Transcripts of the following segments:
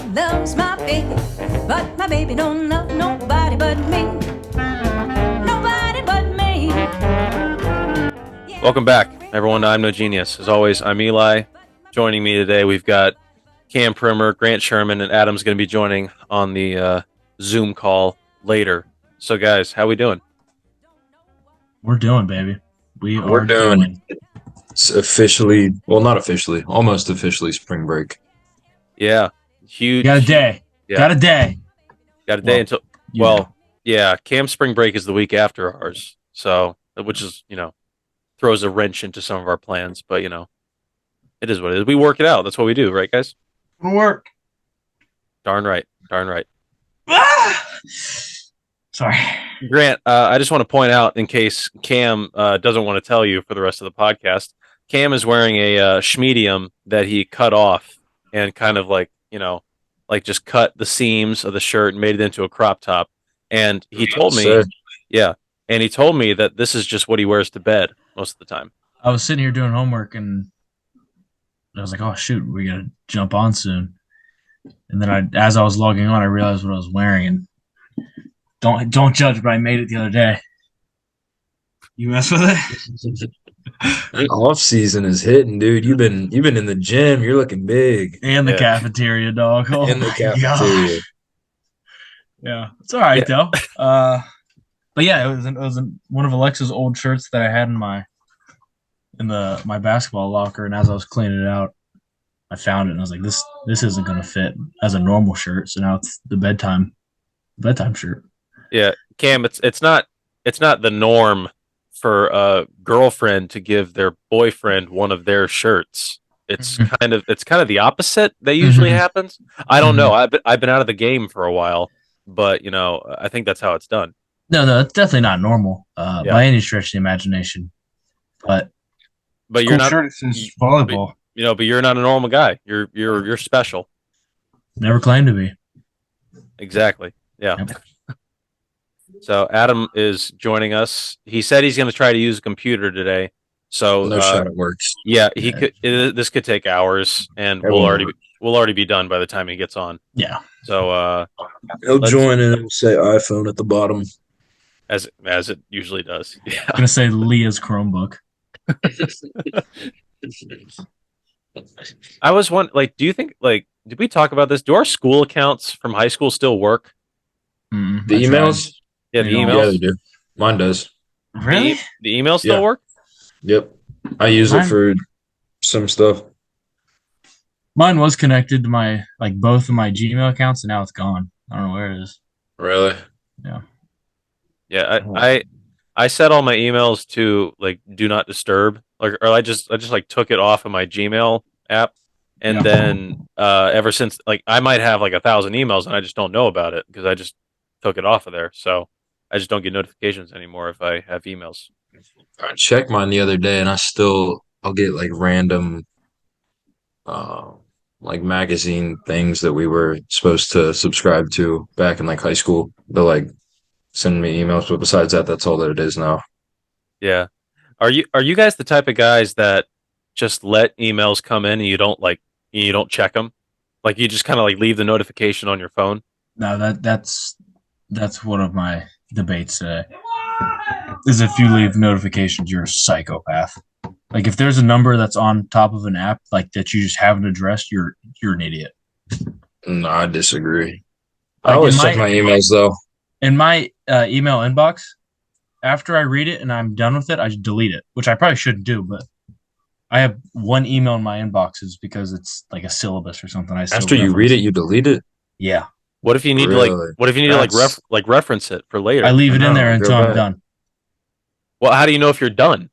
loves my baby, but my baby don't love nobody but me. Nobody but me. Welcome back, everyone. I'm No Genius. As always, I'm Eli. Joining me today, we've got Cam Primer, Grant Sherman, and Adam's going to be joining on the Zoom call later. So, guys, how we doing? We're doing, baby. We're doing. It's officially, well, not officially, almost officially spring break. Yeah, huge. Got a day. Yeah. Got a day. Got a day until. Well, yeah. Cam's spring break is the week after ours, so which is throws a wrench into some of our plans, but it is what it is. We work it out. That's what we do, right, guys? Work. Darn right. Darn right. Sorry. Grant, I just want to point out, in case Cam doesn't want to tell you for the rest of the podcast, Cam is wearing a schmedium that he cut off and kind of just cut the seams of the shirt and made it into a crop top. And he told me, and he told me that this is just what he wears to bed most of the time. I was sitting here doing homework and I was like, oh, shoot, we got to jump on soon. And then as I was logging on, I realized what I was wearing. And don't judge, but I made it the other day. You mess with it? Off season is hitting, dude. You've been in the gym. You're looking big. And the cafeteria, dog. Oh, in the cafeteria. Gosh. Yeah, it's all right though. But yeah, it was one of Alexa's old shirts that I had in my basketball locker, and as I was cleaning it out, I found it and I was like, this isn't gonna fit as a normal shirt. So now it's the bedtime shirt. Yeah, Cam, it's not the norm for a girlfriend to give their boyfriend one of their shirts. It's kind of the opposite that usually happens. I don't know. I've been out of the game for a while, but I think that's how it's done. No, it's definitely not normal by any stretch of the imagination. But you're not volleyball. But you're not a normal guy. You're special. Never claimed to be. Exactly. Yeah. Yep. So Adam is joining us. He said he's going to try to use a computer today. So no shot it works. Yeah, he could. This could take hours, and we'll already be done by the time he gets on. Yeah. So he'll join and it'll say iPhone at the bottom, as it usually does. Yeah. I'm gonna say Leah's Chromebook. I was wondering, do you think, did we talk about this? Do our school accounts from high school still work? The emails? Yeah, the emails. Yeah, they do. Mine does. Really? The emails still work? Yep. I use it for some stuff. Mine was connected to my both of my Gmail accounts, and now it's gone. I don't know where it is. Really? Yeah. Yeah, I set all my emails to do not disturb, or I just took it off of my Gmail app, and then ever since I might have 1,000 emails and I just don't know about it because I just took it off of there. So I just don't get notifications anymore if I have emails. I checked mine the other day and I'll get random magazine things that we were supposed to subscribe to back in high school. They'll send me emails, but besides that, that's all that it is now. Yeah. Are you guys the type of guys that just let emails come in and you don't check them? You just kind of leave the notification on your phone? No, that's one of my debates today. Is if you leave notifications, you're a psychopath. If there's a number that's on top of an app that you just haven't addressed, you're an idiot. No, I disagree. I always check my emails though. In my email inbox, after I read it and I'm done with it, I just delete it, which I probably shouldn't do, but I have one email in my inboxes because it's a syllabus or something. After you read it, you delete it? Yeah. What if you need to reference it for later? I leave it in there until I'm done. Well, how do you know if you're done?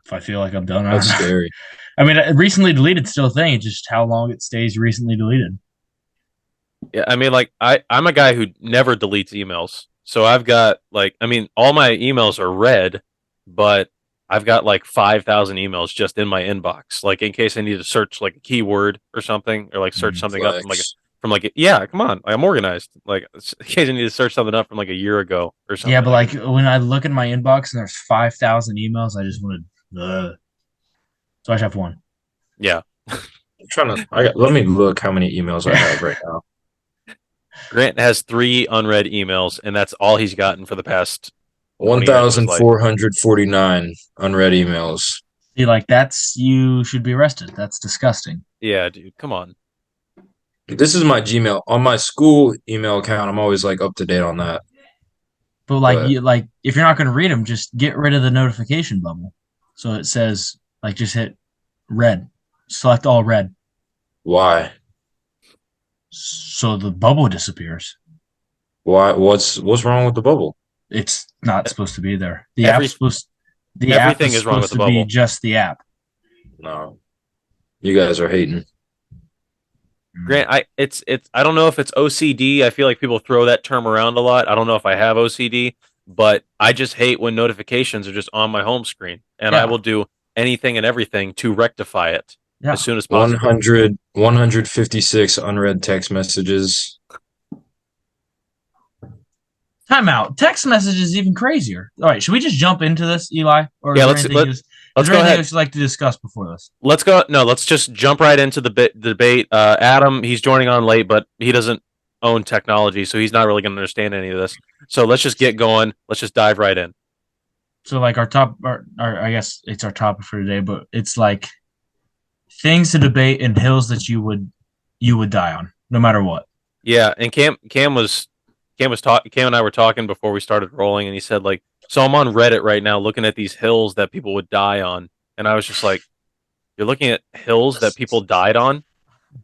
If I feel like I'm done, that's scary. I mean, recently deleted still a thing. It's just how long it stays recently deleted. Yeah, I mean, I'm a guy who never deletes emails. So I've got all my emails are read, but I've got 5,000 emails just in my inbox, in case I need to search a keyword or something, or search something up from yeah, come on, I'm organized. In case I need to search something up from a year ago or something. Yeah, but when I look in my inbox and there's 5,000 emails, I just want to. So I just have one. Yeah. Let me look how many emails I have right now. Grant has 3 unread emails, and that's all he's gotten for the past 20 years of his life. 1,449 unread emails. See, like you should be arrested. That's disgusting. Yeah, dude, come on. This is my Gmail. On my school email account, I'm always like up to date on that. But like But- if you're not going to read them, just get rid of the notification bubble. So it says like just hit red, select all red, Why? so the bubble disappears. Why? What's wrong with the bubble? It's not supposed to be there. The Every- app's supposed. The app everything is wrong with supposed the to be bubble. just the app. No, you guys are hating. Grant, I don't know if it's OCD. I feel like people throw that term around a lot. I don't know if I have OCD, but I just hate when notifications are just on my home screen, and I Yeah. will do anything and everything to rectify it Yeah. as soon as possible. 156 unread text messages. Time out. Text message is even crazier. All right, should we just jump into this, Eli? Or Yeah, is there let's- anything let- you- is Let's there go anything ahead. else you'd like to discuss before this? Let's go. No, let's just jump right into the debate. Adam, he's joining on late, but he doesn't own technology, so he's not really going to understand any of this. So let's just get going. Let's just dive right in. So like our I guess it's our topic for today, but it's like things to debate and hills that you would die on, no matter what. Yeah, and Cam and I were talking before we started rolling, and he said like, so I'm on Reddit right now looking at these hills that people would die on, and I was just like, you're looking at hills that people died on,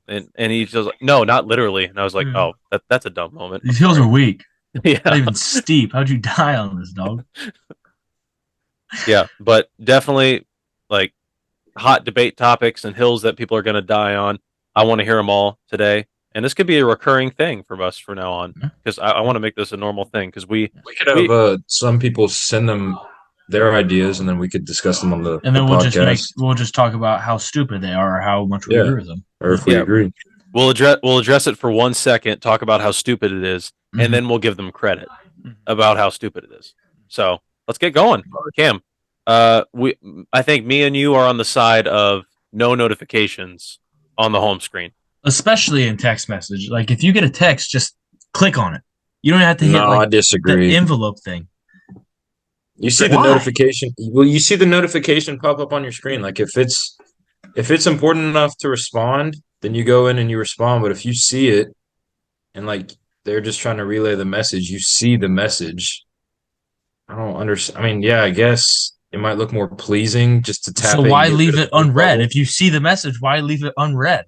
and he's just like, no, not literally, and I was like, oh, that's a dumb moment. These hills are weak, not Yeah, even steep. How'd you die on this, dog? yeah, but definitely like hot debate topics and hills that people are going to die on. I want to hear them all today. And this could be a recurring thing from us from now on, because I want to make this a normal thing. Because We could have some people send them their ideas, and then we could discuss them on the And then podcast. we'll just talk about how stupid they are or how much we Yeah. agree with them. Or if we Yeah. agree. we'll address it for 1 second, talk about how stupid it is, Mhm. and then we'll give them credit about how stupid it is. So let's get going. Cam, I think me and you are on the side of no notifications on the home screen. Especially in text message. Like if you get a text, just click on it. You don't have to hit No, I like disagree. the envelope thing. You see the Why? notification. Well, you see the notification pop up on your screen. Like if it's important enough to respond, then you go in and you respond. But if you see it and like they're just trying to relay the message, you see the message. I don't understand. I mean, yeah, I guess it might look more pleasing just to tap. So it why and get leave rid it of the unread? bubble. If you see the message, why leave it unread?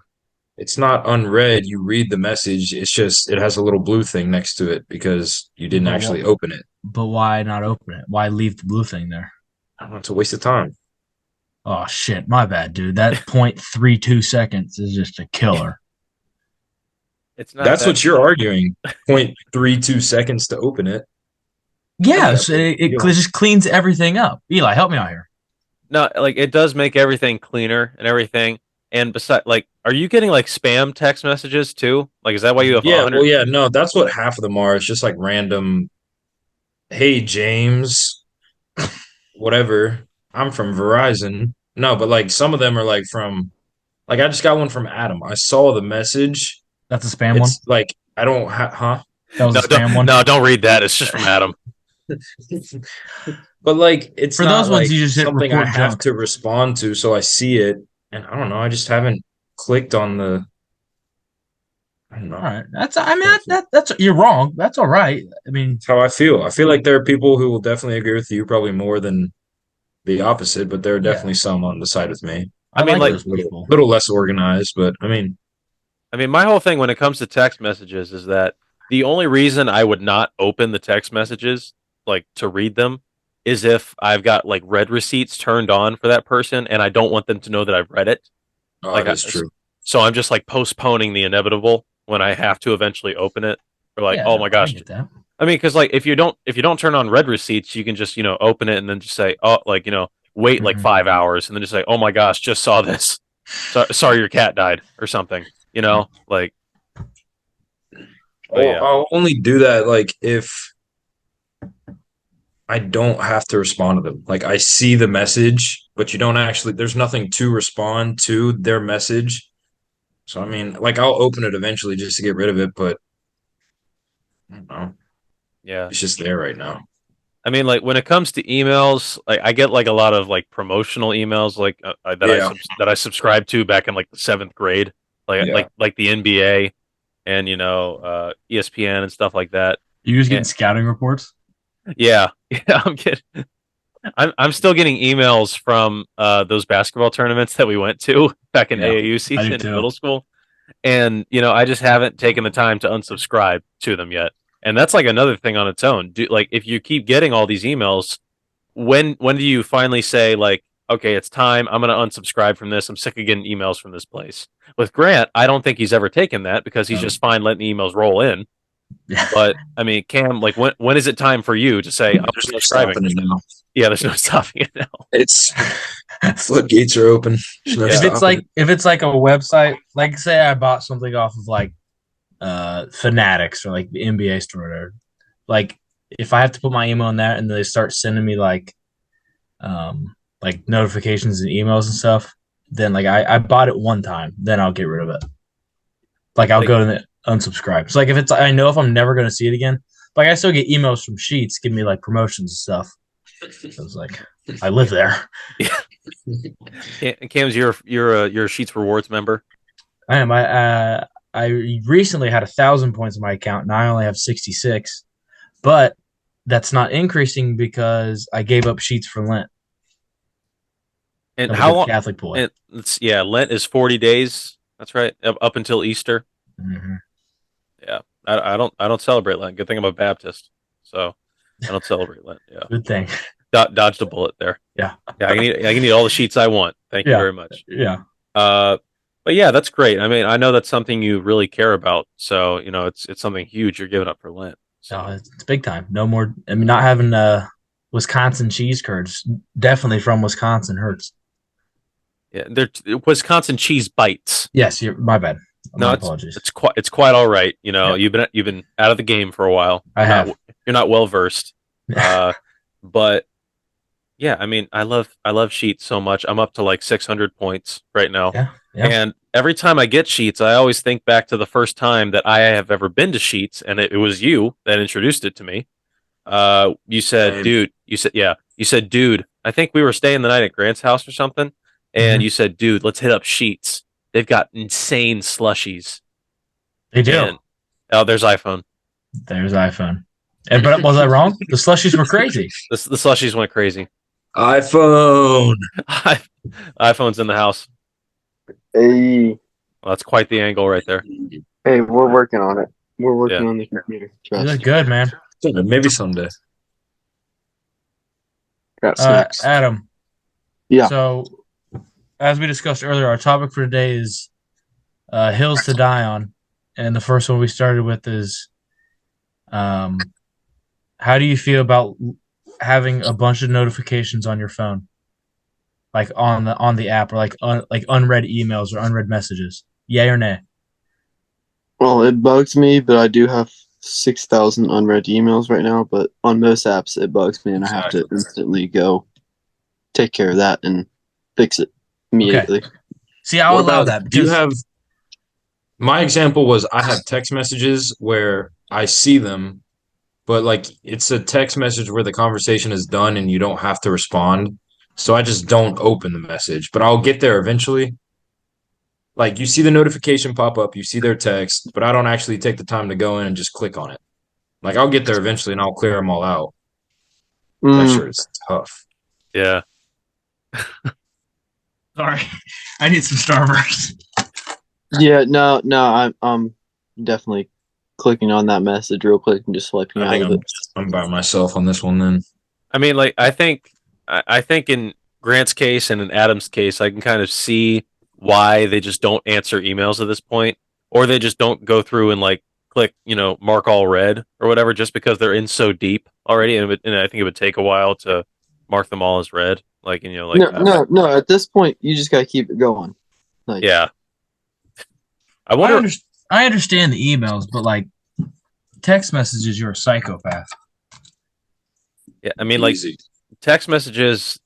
It's not unread. You read the message. It's just it has a little blue thing next to it because you didn't But actually what- open it. But why not open it? Why leave the blue thing there? I don't know, it's a waste of time. Oh shit, my bad, dude. That 0.32 seconds is just a killer. It's not. That's that- what you're arguing. 0.32 seconds to open it. Yeah, so it Yeah. just cleans everything up. Eli, help me out here. No, like it does make everything cleaner and everything. And besides, like, are you getting like spam text messages too? Like, is that why you have? Yeah, 100? well, yeah, no, that's what half of them are. It's just like random. Hey, James, whatever. I'm from Verizon. No, but like some of them are like from, like I just got one from Adam. I saw the message. That's a spam one. It's like I don't huh. That was No, a spam one. no, don't read that. It's just from Adam. But like it's For not those ones, like you just hit something I report have junk. to respond to, so I see it, and I don't know. I just haven't clicked on the. I don't know. All right, that's you're wrong. That's all right. I mean, That's how I feel. I feel like there are people who will definitely agree with you, probably more than the opposite, but there are definitely some on the side with me. I mean, like, those people. A little less organized, but I mean, My whole thing when it comes to text messages is that the only reason I would not open the text messages, like to read them, is if I've got like read receipts turned on for that person and I don't want them to know that I've read it. Like, that's true. So I'm just like postponing the inevitable when I have to eventually open it. Or like, Yeah, oh my gosh. I get that. I mean, because like if you don't turn on read receipts, you can just open it and then just say, oh, like wait like Mhm. 5 hours and then just say, oh my gosh, just saw this. Sorry, your cat died or something. Like. But yeah. I'll only do that like if I don't have to respond to them. Like I see the message, but you don't actually. There's nothing to respond to their message. So I mean, like I'll open it eventually just to get rid of it, but I don't know. Yeah. It's just there right now. I mean, like when it comes to emails, like I get like a lot of like promotional emails, like Yeah. that I subscribed to back in like the seventh grade, like Yeah. like the NBA and ESPN and stuff like that. You just getting And, scouting reports? yeah, yeah, I'm still getting emails from those basketball tournaments that we went to back in Yeah, AAU I do season in too. middle school, and I just haven't taken the time to unsubscribe to them yet. And that's like another thing on its own. Like if you keep getting all these emails, when do you finally say like, okay, it's time, I'm gonna unsubscribe from this, I'm sick of getting emails from this place? With Grant, I don't think he's ever taken that because he's No. just fine letting the emails roll in. Yeah. But I mean, Cam, like when is it time for you to say I'm There's no subscribing? stopping it now. Yeah, there's no stopping it now. It's floodgates are open. There's no Yeah. stopping If it's like a website, like say I bought something off of like Fanatics or like the NBA store or whatever, like if I have to put my email in that and they start sending me like notifications and emails and stuff, then like I bought it one time, then I'll get rid of it. Like I'll Like- go to the unsubscribe. So like if it's I know if I'm never gonna see it again, like I still get emails from Sheets giving me like promotions and stuff. it. I was like, I live there. Cam's your Sheets Rewards member. I am. I recently had 1,000 points in my account, and I only have 66. But that's not increasing because I gave up Sheets for Lent. And I'm a how good long? Catholic boy. And Lent is 40 days. That's right, up until Easter. Mhm. Yeah, I don't celebrate Lent. Good thing I'm a Baptist, so I don't celebrate Lent. Yeah, Good thing. dodged a bullet there. Yeah. Yeah, I can eat all the sheets I want. Thank you Yeah. very much. Yeah. But yeah, that's great. I mean, I know that's something you really care about. So it's something huge you're giving up for Lent. So No, it's big time. No more. I mean, not having Wisconsin cheese curds, definitely from Wisconsin, hurts. yeah, they're Wisconsin cheese bites. Yes, my bad. No, My it's apologies. it's quite all right. Yeah. You've been out of the game for a while. I have. You're not well versed. But yeah, I mean, I love Sheets so much. I'm up to like 600 points right now. Yeah. Yeah. And every time I get Sheets, I always think back to the first time that I have ever been to Sheets, and it was you that introduced it to me. You said, Same. dude. You said, dude. I think we were staying the night at Grant's house or something, and Mhm. you said, dude, let's hit up Sheets. They've got insane slushies. They do. And, oh, there's iPhone. There's iPhone. But was I wrong? The slushies were crazy. The slushies went crazy. iPhone. iPhone's in the house. Hey, Well, that's quite the angle right there. hey, we're working on it. We're working Yeah. on the computer. You Trust. look good, man. Maybe someday. Got snacks. Adam. Yeah. So, as we discussed earlier, our topic for today is hills to die on, and the first one we started with is, how do you feel about having a bunch of notifications on your phone, like on the app, or like unread emails or unread messages? Yay or nay? Well, it bugs me, but I do have 6,000 unread emails right now. But on most apps, it bugs me, and I have to instantly go take care of that and fix it immediately. See, I'll What allow about- that. Do you because- have? My example was I have text messages where I see them, but like it's a text message where the conversation is done and you don't have to respond. So I just don't open the message, but I'll get there eventually. Like you see the notification pop up, you see their text, but I don't actually take the time to go in and just click on it. Like I'll get there eventually and I'll clear them all out. That Mm, sure is tough. Yeah. Sorry, I need some Starburst. yeah, no, I'm definitely clicking on that message real quick and just swiping I out think of it. I'm by myself on this one then. I mean, like, I think in Grant's case and in Adam's case, I can kind of see why they just don't answer emails at this point, or they just don't go through and like click, mark all read or whatever, just because they're in so deep already, and I think it would take a while to mark them all as read. Like, No. At this point, you just gotta keep it going. Like, yeah. I wonder. I understand the emails, but like text messages, you're a psychopath. Yeah, I mean, like, Easy. text messages.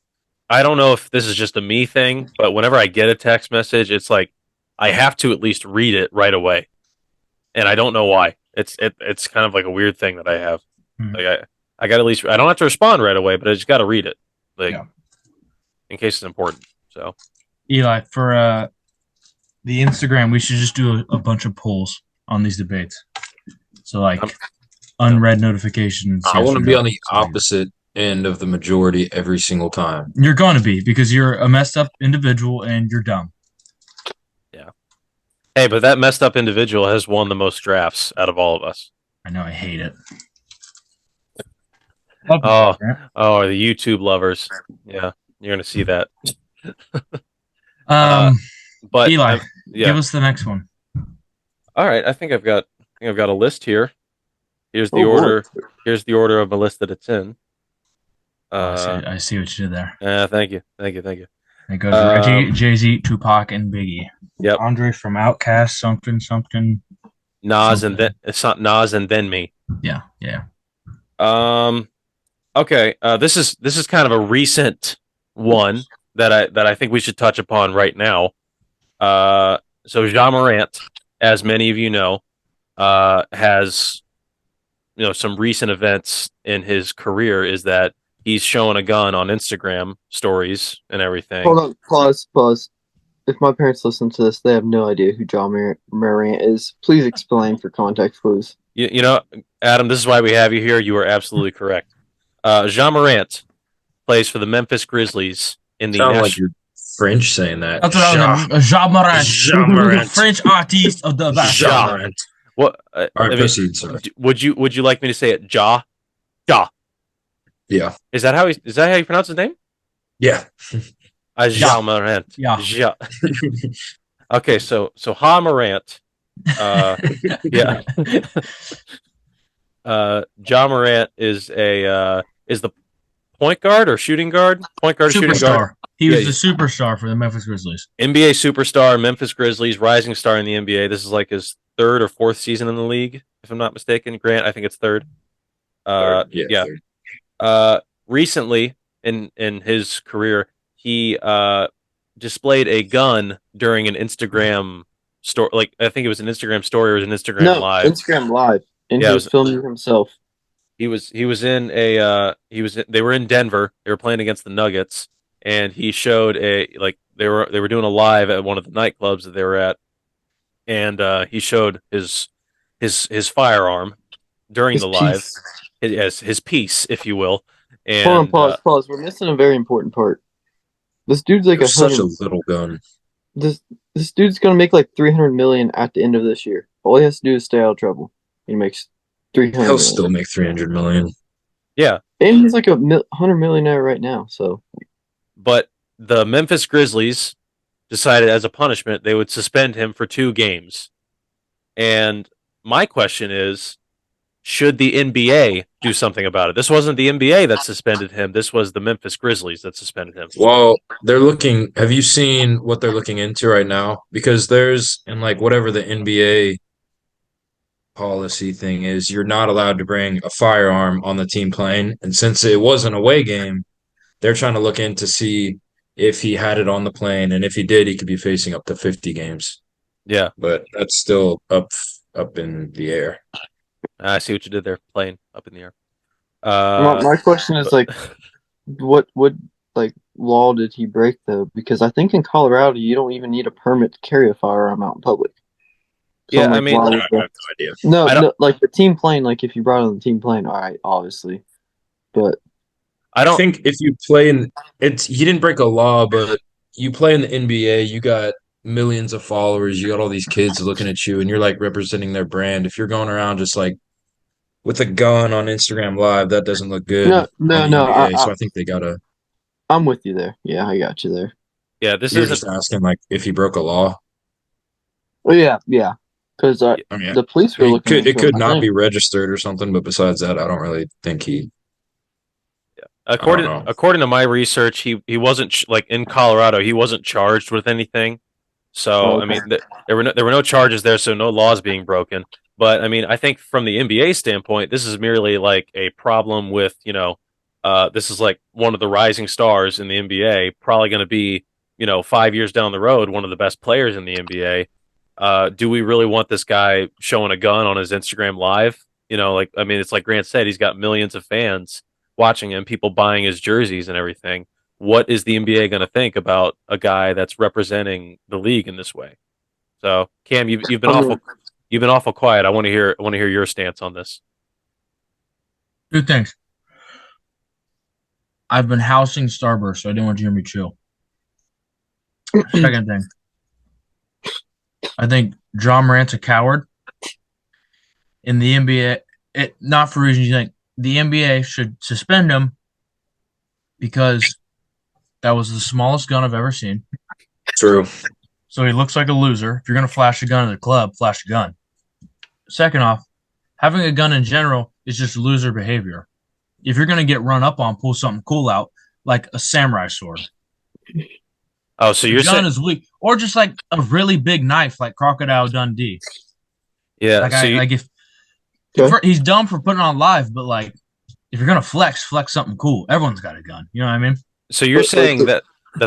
I don't know if this is just a me thing, but whenever I get a text message, it's like I have to at least read it right away, and I don't know why. It's kind of like a weird thing that I have. Hmm. Like I got at least I don't have to respond right away, but I just got to read it, like Yeah. in case it's important. So Eli, for the Instagram, we should just do a bunch of polls on these debates. So like unread notifications. I yes want or to be no. on the opposite end of the majority every single time. You're going to be because you're a messed up individual and you're dumb. hey, but that messed up individual has won the most drafts out of all of us. I know I hate it. Oh, oh, the YouTube lovers. Yeah, you're gonna see that. But Eli, yeah. give us the next one. All right, I think I've got a list here. Here's the Oh, order. Here's the order of the list that it's in. I see what you did there. Thank you. It goes Reggie, Jay-Z, Tupac, and Biggie. Yep. Andre from Outkast, something. Nas Something. and then it's not Nas and then me. Yeah. Okay. This is kind of a recent one that I think we should touch upon right now. So Ja Morant, as many of you know, has some recent events in his career is that he's showing a gun on Instagram stories and everything. Hold on, pause. If my parents listen to this, they have no idea who John Morant is. Please explain for context, please. You know, Adam, this is why we have you here. You are absolutely correct. Ja Morant plays for the Memphis Grizzlies in the Sound like you're French saying that. That's what I was Ja Morant. Ja Morant. French artist of the Ja basketball. Morant. What? All right, proceed, sir. Would you like me to say it? Ja. Yeah. Is that how you pronounce his name? Yeah. Ja Morant. Yeah. Ja. Okay, so Ja Morant. Yeah. Ja Morant is the point guard or shooting guard? Point guard, shooting guard. Superstar. He was Yeah, the superstar for the Memphis Grizzlies. NBA superstar, Memphis Grizzlies, rising star in the NBA. This is like his third or fourth season in the league, if I'm not mistaken. Grant, I think it's third. Yeah. Third. Recently in his career, he displayed a gun during an Instagram story. Like I think it was an Instagram story or it was an Instagram live. Instagram Live, and Yeah, he it was was- filming himself. They were in Denver. They were playing against the Nuggets, and he showed they were doing a live at one of the nightclubs that they were at, and he showed his firearm during His the live. piece. His piece, if you will. And Hold on, pause. We're missing a very important part. This dude's like It was such a 100. little gun. This dude's gonna make like 300 million at the end of this year. All he has to do is stay out of trouble. He makes 300 He'll million. still make 300 million. yeah, And he's like a 100 millionaire right now. So but the Memphis Grizzlies decided as a punishment they would suspend him for 2 games. And my question is, should the NBA do something about it? This wasn't the NBA that suspended him. This was the Memphis Grizzlies that suspended him. Well, they're looking. Have you seen what they're looking into right now? Because there's, and like whatever the NBA policy thing is, you're not allowed to bring a firearm on the team plane. And since it was an away game, they're trying to look in to see if he had it on the plane. And if he did, he could be facing up to 50 games. Yeah, But that's still up in the air. I see what you did there, playing up in the air. my question is like, what like law did he break though? Because I think in Colorado you don't even need a permit to carry a firearm out in public. So Yeah, I'm I like, mean- why I was have that- no idea. no, I don't- no, like the team plane. Like if you brought it on the team plane, all right, obviously, but I I don't think if you play in he didn't break a law, but you play in the NBA, you got millions of followers, you got all these kids looking at you, and you're like representing their brand. If you're going around just like with a gun on Instagram Live, that doesn't look good. No, on the NBA, so I think they gotta. I'm with you there. Yeah, I got you there. yeah, this You're isn't just asking like if he broke a law. Well, yeah, because I mean, the police were looking. it into could I not think. be registered or something, but besides that, I don't really think he. according know. according to my research, he wasn't like in Colorado. He wasn't charged with anything. So Oh, I mean, there were no charges there, so no laws being broken. But I mean, I think from the NBA standpoint, this is merely like a problem with this is like one of the rising stars in the NBA, probably going to be 5 years down the road, one of the best players in the NBA. Do we really want this guy showing a gun on his Instagram live? It's like Grant said, he's got millions of fans watching him, people buying his jerseys and everything. What is the NBA going to think about a guy that's representing the league in this way? So, Cam, you've been awful quiet. I want to hear your stance on this. Two things. I've been housing Starburst, so I didn't want you to hear me chill. Second thing. I think John Morant's a coward. In the NBA, not for reasons you think, the NBA should suspend him because that was the smallest gun I've ever seen. True. So he looks like a loser. If you're going to flash a gun at a club, flash a gun. Second off, having a gun in general is just loser behavior. If you're going to get run up on, pull something cool out, like a samurai sword. Oh, so you're gun saying is weak, or just like a really big knife, like Crocodile Dundee. Yeah. Like, if he's dumb for putting on live, but like if you're gonna flex something cool. Everyone's got a gun. You know what I mean? So you're saying that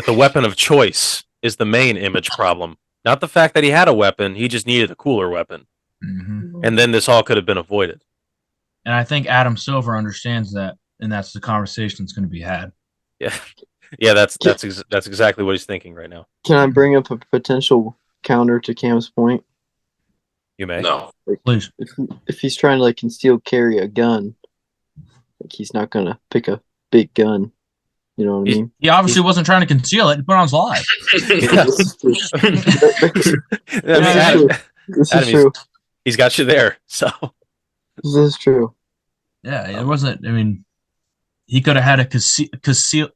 the weapon of choice is the main image problem, not the fact that he had a weapon. He just needed a cooler weapon, and then this all could have been avoided. And I think Adam Silver understands that, and that's the conversation that's going to be had. Yeah. Yeah, that's exactly what he's thinking right now. Can I bring up a potential counter to Cam's point? You may. No. Please. If he's trying to like conceal carry a gun, like he's not gonna pick a big gun. You know what I mean? He obviously wasn't trying to conceal it. He put it on his live. This is true. He's got you there. So This is true. Yeah, it wasn't. I mean, he could have had a concealed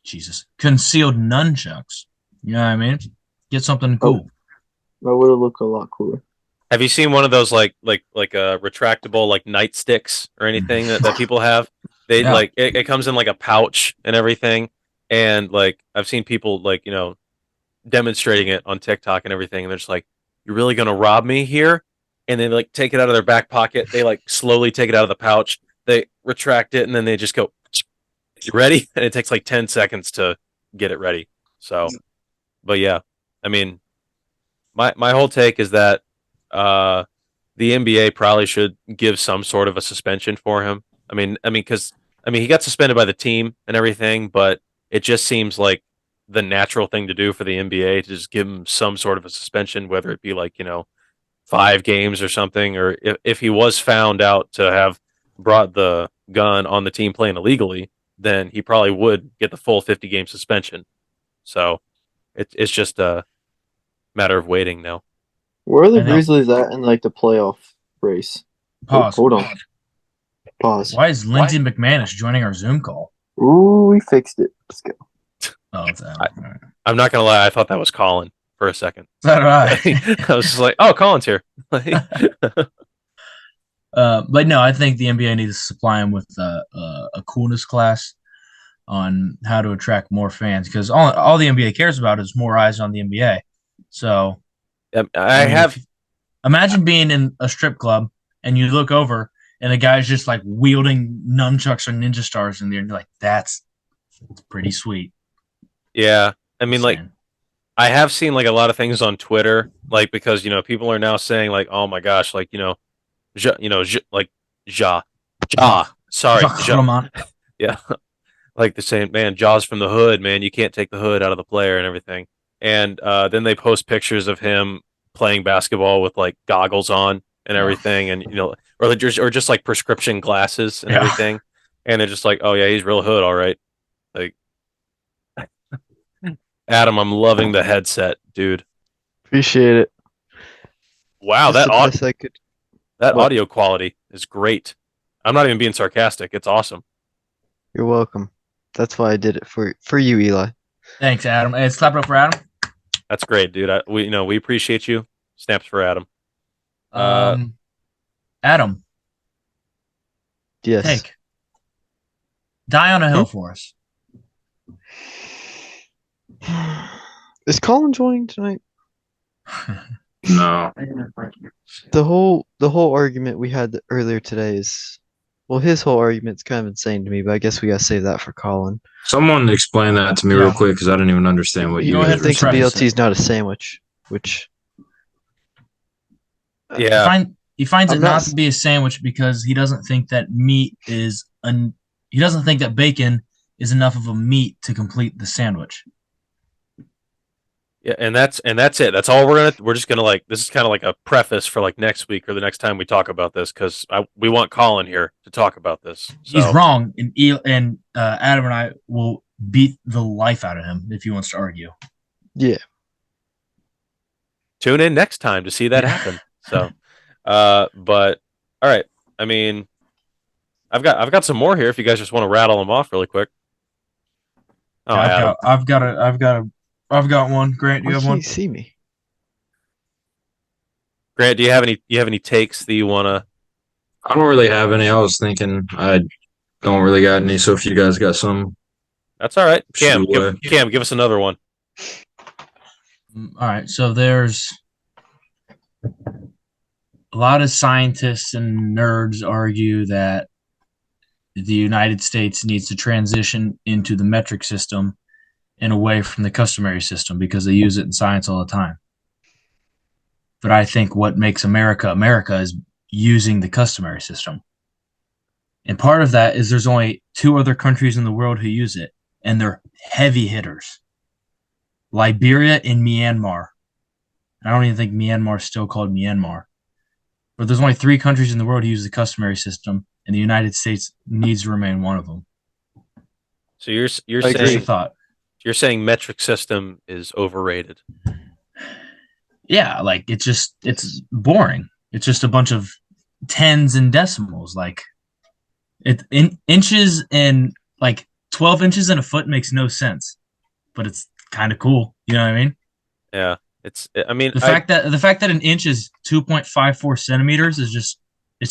nunchucks. You know what I mean? Get something cool. That would have looked a lot cooler. have you seen one of those like retractable like nightsticks or anything that people have? They like it comes in like a pouch and everything. And like I've seen people like, demonstrating it on TikTok and everything, and they're just like, "You're really gonna rob me here?" And they like take it out of their back pocket. They like slowly take it out of the pouch. They retract it, and then they just go, "You ready?" And it takes like 10 seconds to get it ready. So, but yeah, I mean, my whole take is that the NBA probably should give some sort of a suspension for him. I mean, because he got suspended by the team and everything, but it just seems like the natural thing to do for the NBA to just give him some sort of a suspension, whether it be like 5 games or something, or if he was found out to have brought the gun on the team playing illegally, then he probably would get the full 50-game suspension. So it's just a matter of waiting now. Where are the Grizzlies at in like the playoff race? Pause. Hold on. Pause. Why is Lindsey McManus joining our Zoom call? Ooh, we fixed it. Let's go. Oh, it's Adam. All right. I'm not gonna lie, I thought that was Colin for a second. Is that right? I was just like, "Oh, Colin's here." But no, I think the NBA needs to supply him with a coolness class on how to attract more fans, because all the NBA cares about is more eyes on the NBA. So imagine being in a strip club and you look over and the guy's just like wielding nunchucks or ninja stars in there, and you're like, that's pretty sweet. Yeah, I mean, like, I have seen like a lot of things on Twitter, like because people are now saying like, oh my gosh, like Ja, sorry, Ja. Yeah, like the saying, man, Ja's from the hood, man, you can't take the hood out of the player and everything. And then they post pictures of him playing basketball with like goggles on and everything, and or just like prescription glasses and everything, and they're just like, oh yeah, he's real hood, all right. Like, Adam, I'm loving the headset, dude. Appreciate it. Wow, that What? audio quality is great. I'm not even being sarcastic. It's awesome. You're welcome. That's why I did it for you, Eli. Thanks, Adam. Hey, let's clap it up for Adam. That's great, dude. We appreciate you. Snaps for Adam. Adam, Yes. Die on a Hill for us. Is Colin joining tonight? No. The whole argument we had earlier today is Well, his whole argument's kind of insane to me, but I guess we gotta save that for Colin. Someone explain that to me real quick because I didn't even understand what He you Go guys ahead, were thinks a Fred. saying. BLT is not a sandwich, which Yeah. He finds I'm it not not s- to be a sandwich because he doesn't think that meat is he doesn't think that bacon is enough of a meat to complete the sandwich. Yeah, and that's it. That's all we're just gonna like. This is kind of like a preface for like next week or the next time we talk about this because we want Colin here to talk about this. He's So wrong, and Adam and I will beat the life out of him if he wants to argue. yeah. tune in next time to see that Yeah. happen. So, but all right. I mean, I've got some more here if you guys just want to rattle them off really quick. Oh, Adam. I've got one. Grant, do Why you have can't one? you see me? Grant, do you have any takes that you wanna? I don't really have any. I was thinking I don't really got any. So if you guys got some, That's all right. Cam, Shoot away. give us another one. All right, so there's a lot of scientists and nerds argue that the United States needs to transition into the metric system and away from the customary system because they use it in science all the time. But I think what makes America America is using the customary system. And part of that is there's only 2 other countries in the world who use it, and they're heavy hitters. Liberia and Myanmar. I don't even think Myanmar is still called Myanmar. But there's only 3 countries in the world who use the customary system, and the United States needs to remain one of them. So you're I Just a agree. saying thought. you're saying metric system is overrated. Yeah, like it's boring. It's just a bunch of tens and decimals. Like inches and like 12 inches in a foot makes no sense, but it's kind of cool. You know what I mean? Yeah, I mean, The fact that an inch is 2.54 centimeters is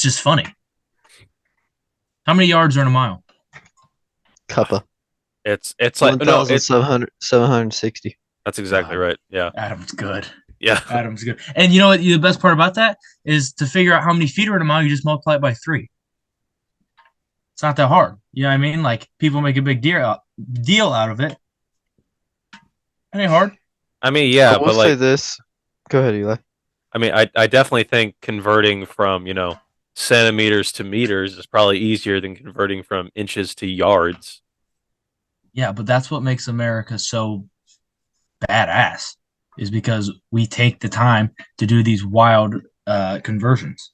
just funny. How many yards are in a mile? Cuppa. it's like no, it's 760. that's exactly right. Yeah, Adam's good. yeah. Adam's good. And you know what? The best part about that is to figure out how many feet are in a mile. You just multiply it by 3. It's not that hard. You know what I mean? Like people make a big deal out of it. It ain't hard. I mean, yeah, I will but say like, this. Go ahead, Eli. I mean, I definitely think converting from centimeters to meters is probably easier than converting from inches to yards. Yeah, but that's what makes America so badass is because we take the time to do these wild conversions.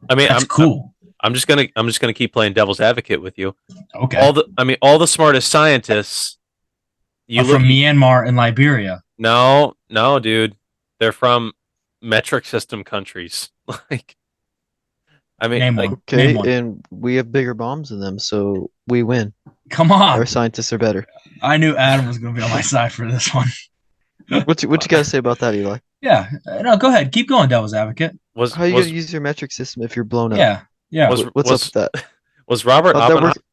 I mean, That's cool. I'm just gonna keep playing devil's advocate with you. Okay. All the smartest scientists. Are from Myanmar and Liberia. No, dude, they're from metric system countries. Like, I mean, Name like, one. Okay, Name one. and we have bigger bombs than them, so we win. Come on. Our scientists are better. I knew Adam was going to be on my side for this one. What you got to say about that, Eli? Yeah. No, go ahead. Keep going, Devil's Advocate. was How are you was, gonna use your metric system if you're blown up? Yeah. Yeah. was What's was, up with that? was Robert How'd that Oppenheimer, work?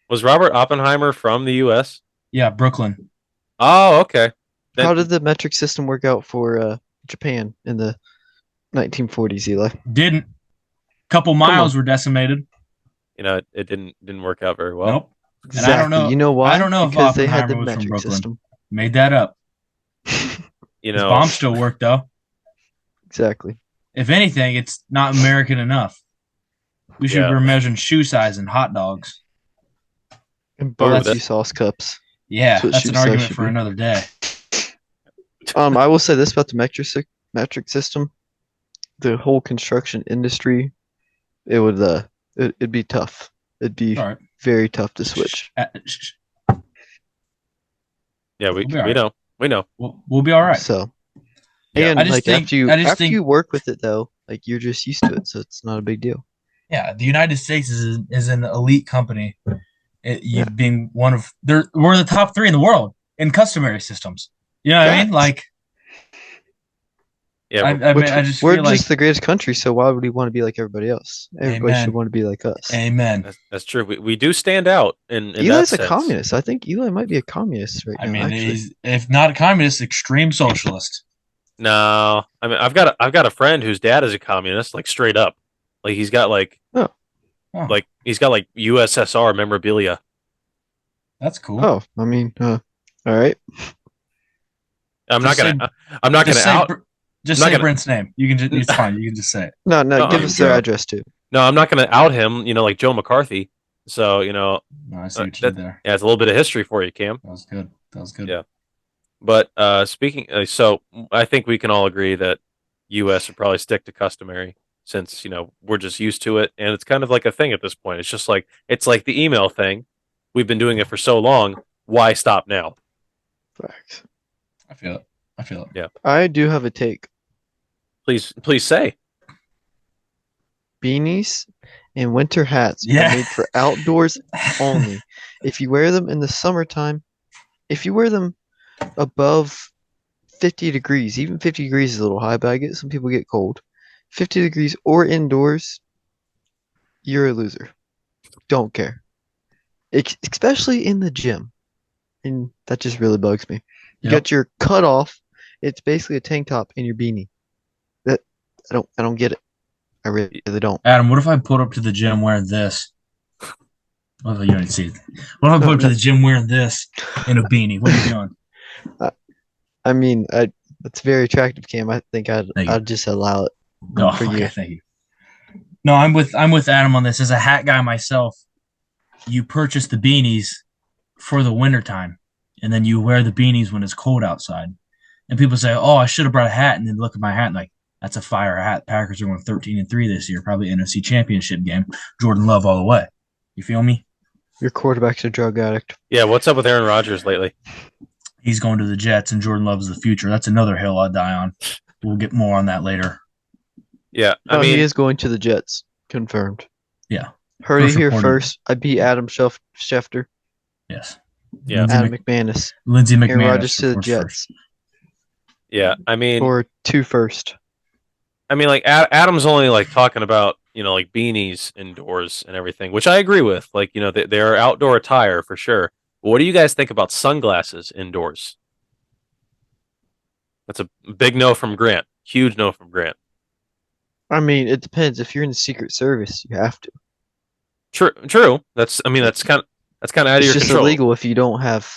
was Robert Oppenheimer from the U.S.? Yeah. Brooklyn. Oh, okay. Then- How did the metric system work out for Japan in the 1940s, Eli? Didn't. Couple miles were decimated. It didn't work out very well. Nope. Exactly. I don't know- You know why? I don't know if because they had the Oppenheimer was from metric Brooklyn. system. Made that up. You His know, bomb still worked, though. Exactly. If anything, it's not American enough. We should Yeah. be measuring shoe size and hot dogs. And Oh, barbecue that- sauce cups. Yeah, That's what that's shoe an size argument should for be. another day. I will say this about the metric system. The whole construction industry, it'd be tough. It'd be All right. very tough to switch. yeah, We'll be all right. we know. We'll be all right. So, Yeah. and I just like think- after you I just after think- you work with it though, like you're just used to it, so it's not a big deal. Yeah, the United States is an elite company. Yeah. Being one of we're the top 3 in the world in customary systems. You know what I mean? Facts. Like Yeah, I we're- mean, I just we're feel just like the greatest country, so why would we want to be like everybody else? Everybody Amen. should want to be like us. amen. that's true. We do stand out in Eli's that a sense. communist. I think Eli might be a communist right I now. mean, actually. he's if not a communist, extreme socialist. No, I mean, I've got a friend whose dad is a communist, like straight up. Like he's got like Oh, Huh. Like he's got like USSR memorabilia. That's cool. Oh, I mean, all right. I'm not Just say- gonna. I'm not just gonna say, out. just I'm not say gonna- Brent's name. You can just, it's fine. You can just say it. No, Uh-uh. give us their Yeah. address too. No, I'm not gonna out him. You know, like Joe McCarthy. So you know, No, I see what you that- did there. yeah, it's a little bit of history for you, Cam. That was good. That was good. Yeah. But speaking, so I think we can all agree that U.S. would probably stick to customary since you know we're just used to it, and it's kind of like a thing at this point. It's just like the email thing. We've been doing it for so long. Why stop now? Facts. I feel it. I feel it. Yeah. I do have a take. Please say. Beanies and winter hats Yeah. are made for outdoors only. If you wear them in the summertime, if you wear them above 50 degrees, even 50 degrees is a little high, but I get some people get cold. 50 degrees or indoors, you're a loser. Don't care. Especially in the gym. And that just really bugs me. You Yep. got your cutoff. It's basically a tank top and your beanie. That I don't get it. I really don't. Adam, what if I pulled up to the gym wearing this? Well, you don't see it. What if I put up to the gym wearing this in a beanie? What are you doing? I mean, that's very attractive, Cam. I think Thank you. I'd just allow it. No, For you. okay, thank you. No, I'm with Adam on this. As a hat guy myself, you purchase the beanies for the wintertime, and then you wear the beanies when it's cold outside. And people say, "Oh, I should have brought a hat," and then look at my hat and like, that's a fire hat. Packers are going 13-3 this year, probably NFC Championship game. Jordan Love all the way. You feel me? Your quarterback's a drug addict. Yeah, what's up with Aaron Rodgers lately? He's going to the Jets, and Jordan Love's the future. That's another hill I'll die on. We'll get more on that later. Yeah, I Oh, mean, he is going to the Jets. Confirmed. Yeah. Heard it First here reported. first. I beat Adam Schefter, Yes. Yeah. Lindsey, Adam Mc- McManus, Lindsey Aaron McMahon. Rodgers to the Jets, yeah, I mean, or 2 first. like Adam's only like talking about you know like beanies indoors and everything, which I agree with. Like you know they're outdoor attire for sure. But what do you guys think about sunglasses indoors? That's a big no from Grant. Huge no from Grant. I mean, it depends. If you're in the Secret Service, you have to. True. That's kind of out of It's your just control. illegal if you don't have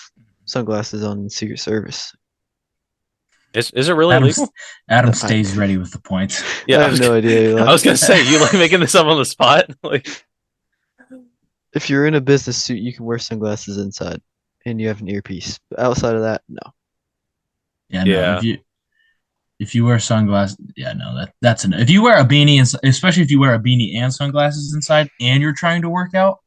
sunglasses on in the Secret Service. Is it really illegal? Adam stays ready with the points. Yeah, I have no idea. I was gonna say you like making this up on the spot. Like, If you're in a business suit, you can wear sunglasses inside, and you have an earpiece. But outside of that, no. Yeah, no, Yeah. if you wear sunglasses, yeah, no, that's an. If you wear a beanie, and especially if you wear a beanie and sunglasses inside, and you're trying to work out,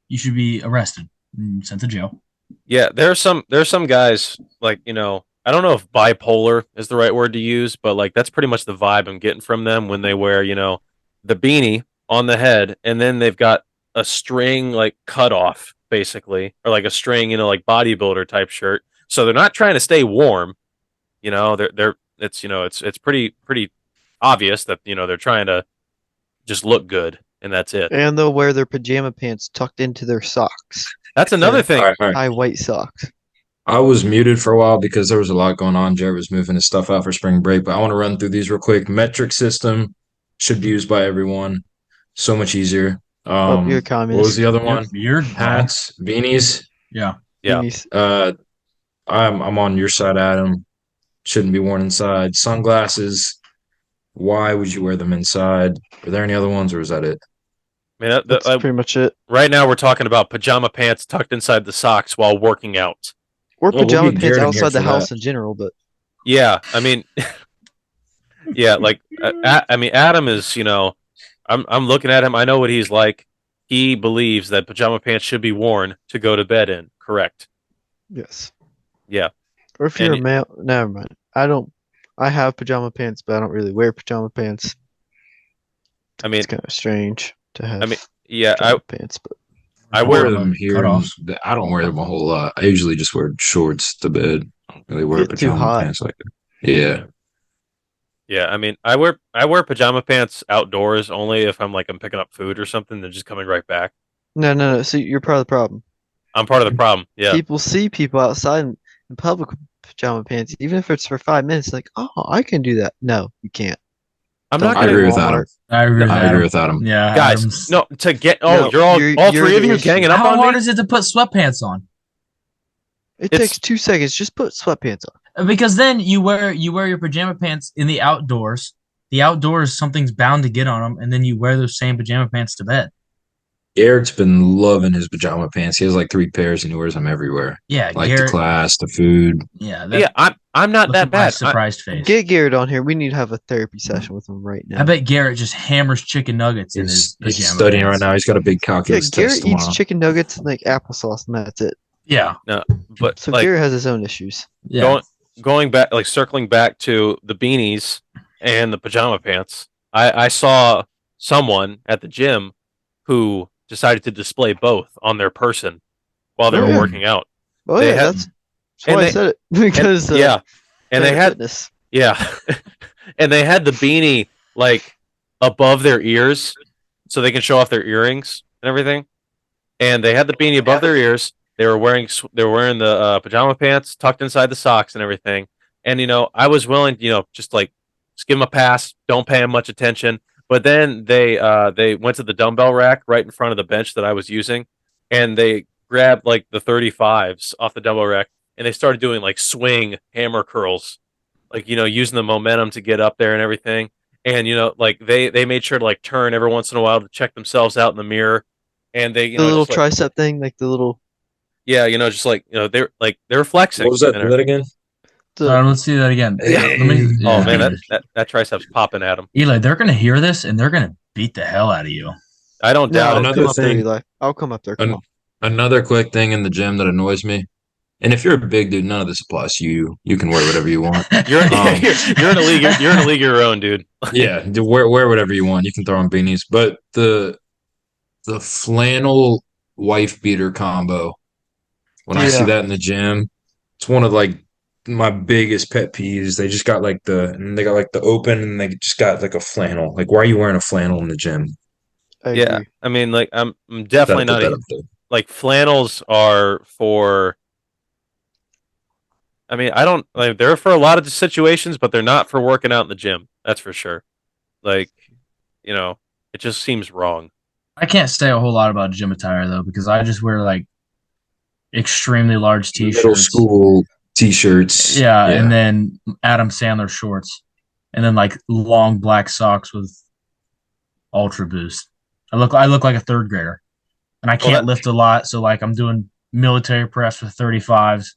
you should be arrested and sent to jail. yeah, there's some guys like you know I don't know if bipolar is the right word to use, but like that's pretty much the vibe I'm getting from them when they wear you know the beanie on the head and then they've got a string like cut off basically or like a string you know like bodybuilder type shirt. So they're not trying to stay warm. You know they're it's you know it's pretty obvious that you know they're trying to just look good and that's it. And they'll wear their pajama pants tucked into their socks. That's another thing. All right. High white socks. I was muted for a while because there was a lot going on. Jared was moving his stuff out for spring break, but I want to run through these real quick. Metric system should be used by everyone. So much easier. You're a What was communist. the other one? You're Hats, beanies. Yeah. Yeah. Beanies. I'm on your side, Adam. Shouldn't be worn inside. Sunglasses. Why would you wear them inside? Are there any other ones, or is that it? I mean, That's pretty much it. right now we're talking about pajama pants tucked inside the socks while working out. Or Well, we'll pajama get pants Jared in here outside the for house that. in general, but Yeah, I mean, yeah, like Adam is, you know, I'm looking at him. I know what he's like. He believes that pajama pants should be worn to go to bed in. Correct. yes. Yeah. Or if you're And a male, never mind. I have pajama pants, but I don't really wear pajama pants. I mean, It's kind of strange to have yeah, pajama pants, but I I wear wear them here. Cutoffs. I don't wear them a whole lot. I usually just wear shorts to bed. I don't really wear Get too pajama hot. pants like that. Yeah. yeah. I mean, I wear pajama pants outdoors only if I'm picking up food or something. They're just coming right back. no. See, you're part of the problem. I'm part of the problem. Yeah. People see people outside in public with pajama pants, even if it's for 5 minutes. Like, oh, I can do that. No, you can't. I'm Don't not I gonna agree with Walmart. Adam. I agree with I Adam. agree with Adam. Yeah, guys. Adam's- No, to get No, you're all you're three of the you issue. ganging up How on hard me. is it to put sweatpants on? It It's- takes 2 seconds. Just put sweatpants on. Because then you wear your pajama pants in the outdoors. The outdoors, something's bound to get on them, and then you wear those same pajama pants to bed. Eric's been loving his pajama pants. He has like 3 pairs and he wears them everywhere. Yeah, Like Garrett. to class, to food. Yeah, Yeah, I'm not look that at my bad. surprised face. Get Garrett on here. We need to have a therapy session with him right now. I bet Garrett just hammers chicken nuggets in his He's pajama studying pants. right now. He's got a big Yeah, calculus Garrett test eats tomorrow. chicken nuggets and like applesauce, and that's it. Yeah, But So like Garrett has his own issues. yeah. going back, like circling back to the beanies and the pajama pants. I saw someone at the gym who decided to display both on their person while they Oh, were yeah. working out. Oh They yeah, had- that's and why I they- said it because Yeah, and they Planet had Fitness. yeah, and they had the beanie like above their ears so they can show off their earrings and everything. And they had the beanie above their ears. They were wearing the pajama pants tucked inside the socks and everything. And I was willing, just like just give them a pass. Don't pay them much attention. But then they went to the dumbbell rack right in front of the bench that I was using, and they grabbed like the 35s off the dumbbell rack, and they started doing like swing hammer curls, like using the momentum to get up there and everything. And like they made sure to like turn every once in a while to check themselves out in the mirror, and they The little just, like, tricep thing, like the little. yeah, just like they're flexing. What was that? and Do that again? Let's see that again. Yeah. Let me- Oh yeah. man, that tricep's popping at him. Eli, they're gonna hear this and they're gonna beat the hell out of you. I don't No, doubt I'll it. another come up there, thing- Eli. I'll come up there. Come An- on. Another quick thing in the gym that annoys me. And if you're a big dude, none of this applies to you. You can wear whatever you want. You're Um, you're in a league. You're in a league of your own, dude. Yeah, wear whatever you want. You can throw on beanies, but the flannel wife beater combo. When I see Yeah. that in the gym, it's one of like my biggest pet peeves. They just got like they got like the open, and they just got like a flannel. Like, why are you wearing a flannel in the gym? I Yeah, agree. I mean, like I'm definitely Gotta not put that up there. like flannels are for. I mean, I don't like they're for a lot of situations, but they're not for working out in the gym. That's for sure. Like, it just seems wrong. I can't say a whole lot about gym attire though, because I just wear like extremely large t-shirts. Middle school t-shirts. Yeah, and then Adam Sandler shorts, and then like long black socks with Ultra Boost. I look like a third grader, and I can't lift a lot, so like I'm doing military press with 35s.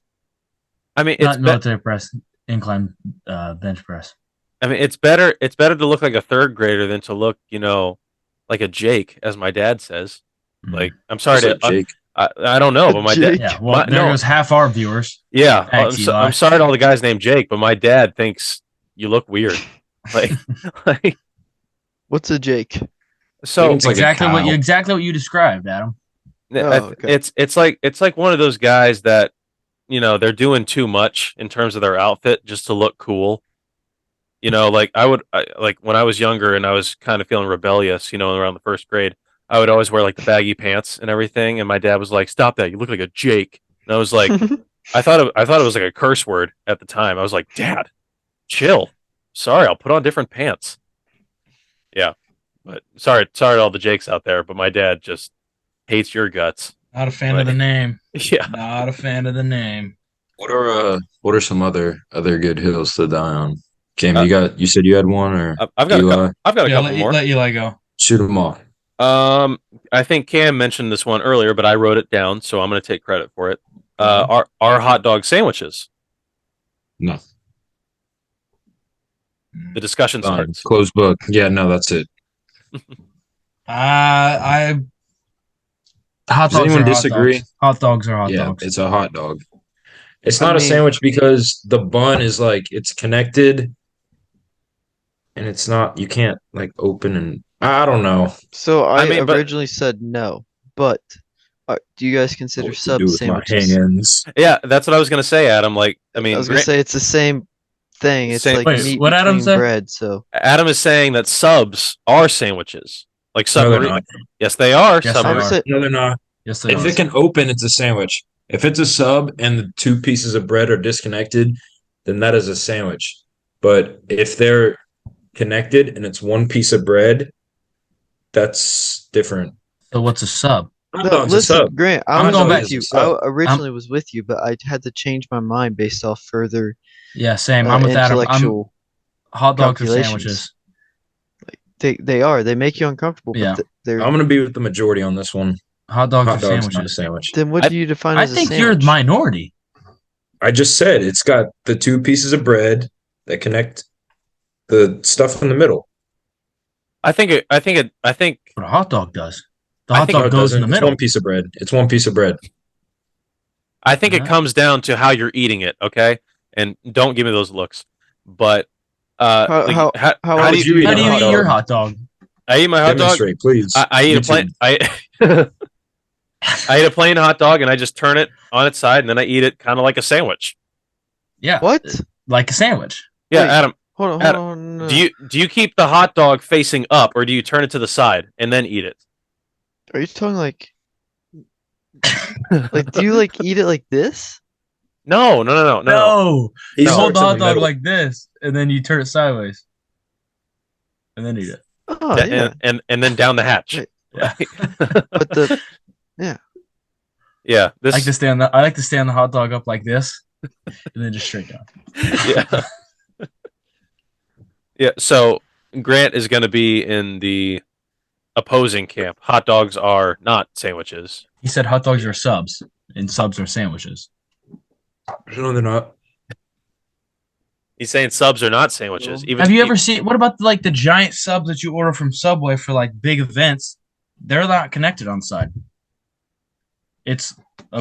I mean, Not military press, incline bench press. I mean, it's better. It's better to look like a third grader than to look, like a Jake, as my dad says. Like, I'm sorry Just like to. Jake. I don't know, but my dad. Jake. Yeah, well, there no. goes half our viewers. Yeah, Thanks, Eli. I'm sorry to all the guys named Jake, but my dad thinks you look weird. Like, like What's a Jake? so It's like a exactly cow. what you described, Adam. okay. it's like one of those guys that they're doing too much in terms of their outfit just to look cool. Like like when I was younger and I was kind of feeling rebellious, around the first grade, I would always wear like the baggy pants and everything, and my dad was like, "Stop that! You look like a Jake." And I was like, I thought it was like a curse word at the time. I was like, "Dad, chill. Sorry, I'll put on different pants." Yeah, but sorry to all the Jakes out there, but my dad just hates your guts. Not a fan of the name. Yeah, Not a fan of the name. What are some other good hills to die on? Cam, you said you had one, or I've got Eli? I've got a Yeah, couple more. let Eli go. Shoot them off. I think Cam mentioned this one earlier, but I wrote it down, so I'm going to take credit for it. Our hot dog sandwiches. No. The discussion Done. starts. Closed book. Yeah, no, that's it. I hot Does dogs anyone are disagree? Hot dogs are hot Yeah, dogs. it's a hot dog. It's I not a mean- sandwich because the bun is like it's connected, and it's not. You can't like open and I don't know. So I mean, but- originally said no, but do you guys consider What to sub do with my sandwiches? hands. Yeah, that's what I was going to say, Adam. Like, I mean, I was gonna say it's the same thing. It's Same- like Wait, meat what Adam between said? bread. So Adam is saying that subs are sandwiches. Like No, they're submarine. not. Yes, they are. Yes, submarine. they I'm are. saying No, they're not. Yes, they If are. it can open, it's a sandwich. If it's a sub and the two pieces of bread are disconnected, then that is a sandwich. But if they're connected and it's one piece of bread, that's different. So what's a sub? Hot No, dog's a listen, sub. Grant, I'm I'm going with back- you. It's a sub. I originally was with you, but I had to change my mind based off further Yeah, same. I'm with Adam. I'm intellectual. hot dogs or calculations. sandwiches. They are. They make you uncomfortable. Yeah. But they're. I'm gonna be with the majority on this one. Hot dogs Hot or dog's not a sandwiches. sandwich. Then what I- do you define I as a think you're sandwich? minority. I just said it's got the two pieces of bread that connect the stuff in the middle. I think But a hot dog does. The I hot think No, dog it goes in doesn't. the It's middle. one piece of bread. It's one piece of bread. it Yeah. comes down to how you're eating it, okay? And don't give me those looks. But How how do would you, you eat How a do you hot eat your dog? hot dog? I eat my hot dog. Demonstrate, please. I eat a YouTube. plain I eat a plain hot dog and I just turn it on its side and then I eat it kind of like a sandwich. Yeah. What? Like a sandwich. Yeah, Wait. Adam, Hold Adam, on. No. do you keep the hot dog facing up or do you turn it to the side and then eat it? Are you talking like? Like, do you like eat it like this? No. No. He You hold starts the in hot the dog middle. like this, and then you turn it sideways, and then eat it. Oh yeah. And then down the hatch. Right. Yeah. But the Yeah, this I like to stand the hot dog up like this, and then just straight down. yeah. Yeah, so Grant is going to be in the opposing camp. Hot dogs are not sandwiches. He said hot dogs are subs, and subs are sandwiches. No, they're not. He's saying subs are not sandwiches. Even Have you ever seen? What about like the giant subs that you order from Subway for like big events? They're not connected on the side. It's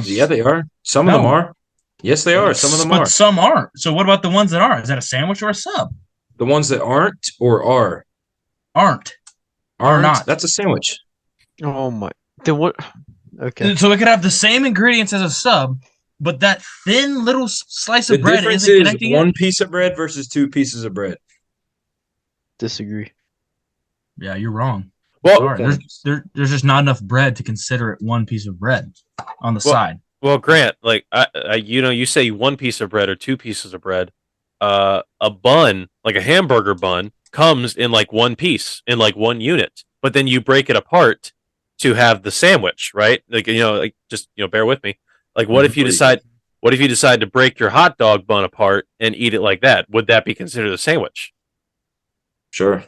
Yeah, they are. Some of them No. are. Yes, they are. Some of them but are. some aren't. So what about the ones that are? Is that a sandwich or a sub? The ones that aren't or are Aren't. aren't. not. That's a sandwich. oh my. Then what? Okay. So it could have the same ingredients as a sub, but that thin little slice The of bread difference isn't is connecting one it. piece of bread versus two pieces of bread. Disagree. Yeah, you're wrong. Well, Sorry, there's just not enough bread to consider it one piece of bread on the Well- side. well, Grant, like you say one piece of bread or two pieces of bread. A bun, like a hamburger bun, comes in like one piece, in like one unit. But then you break it apart to have the sandwich, right? Like like just bear with me. Like what if you decide to break your hot dog bun apart and eat it like that? Would that be considered a sandwich? Sure.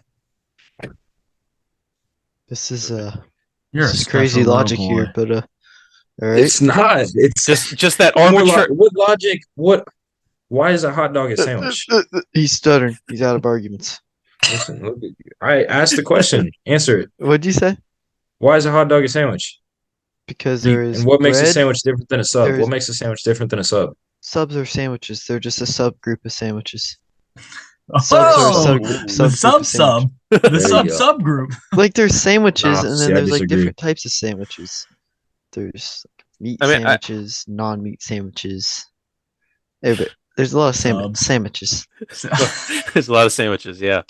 This is You're this a is crazy special logic little boy. here, but all right. It's not. It's Just that more arbitrary. what logic? What? Why is a hot dog a sandwich? He's stuttering. He's out of arguments. Listen, look at you. I asked the question. Answer it. What'd you say? Why is a hot dog a sandwich? Because there is And what makes a bread. sandwich different than a sub? There's- What makes a sandwich different than a sub? Subs are sandwiches. They're just a subgroup of sandwiches. Oh, Subs are a the subgroup sub of sub, sandwiches. the you sub go. subgroup. Like there's sandwiches, Nah, and see, then I there's like disagree. different types of sandwiches. There's like meat I mean, sandwiches, non-meat sandwiches. There's a lot of Subs. sandwiches. There's a lot of sandwiches. Yeah,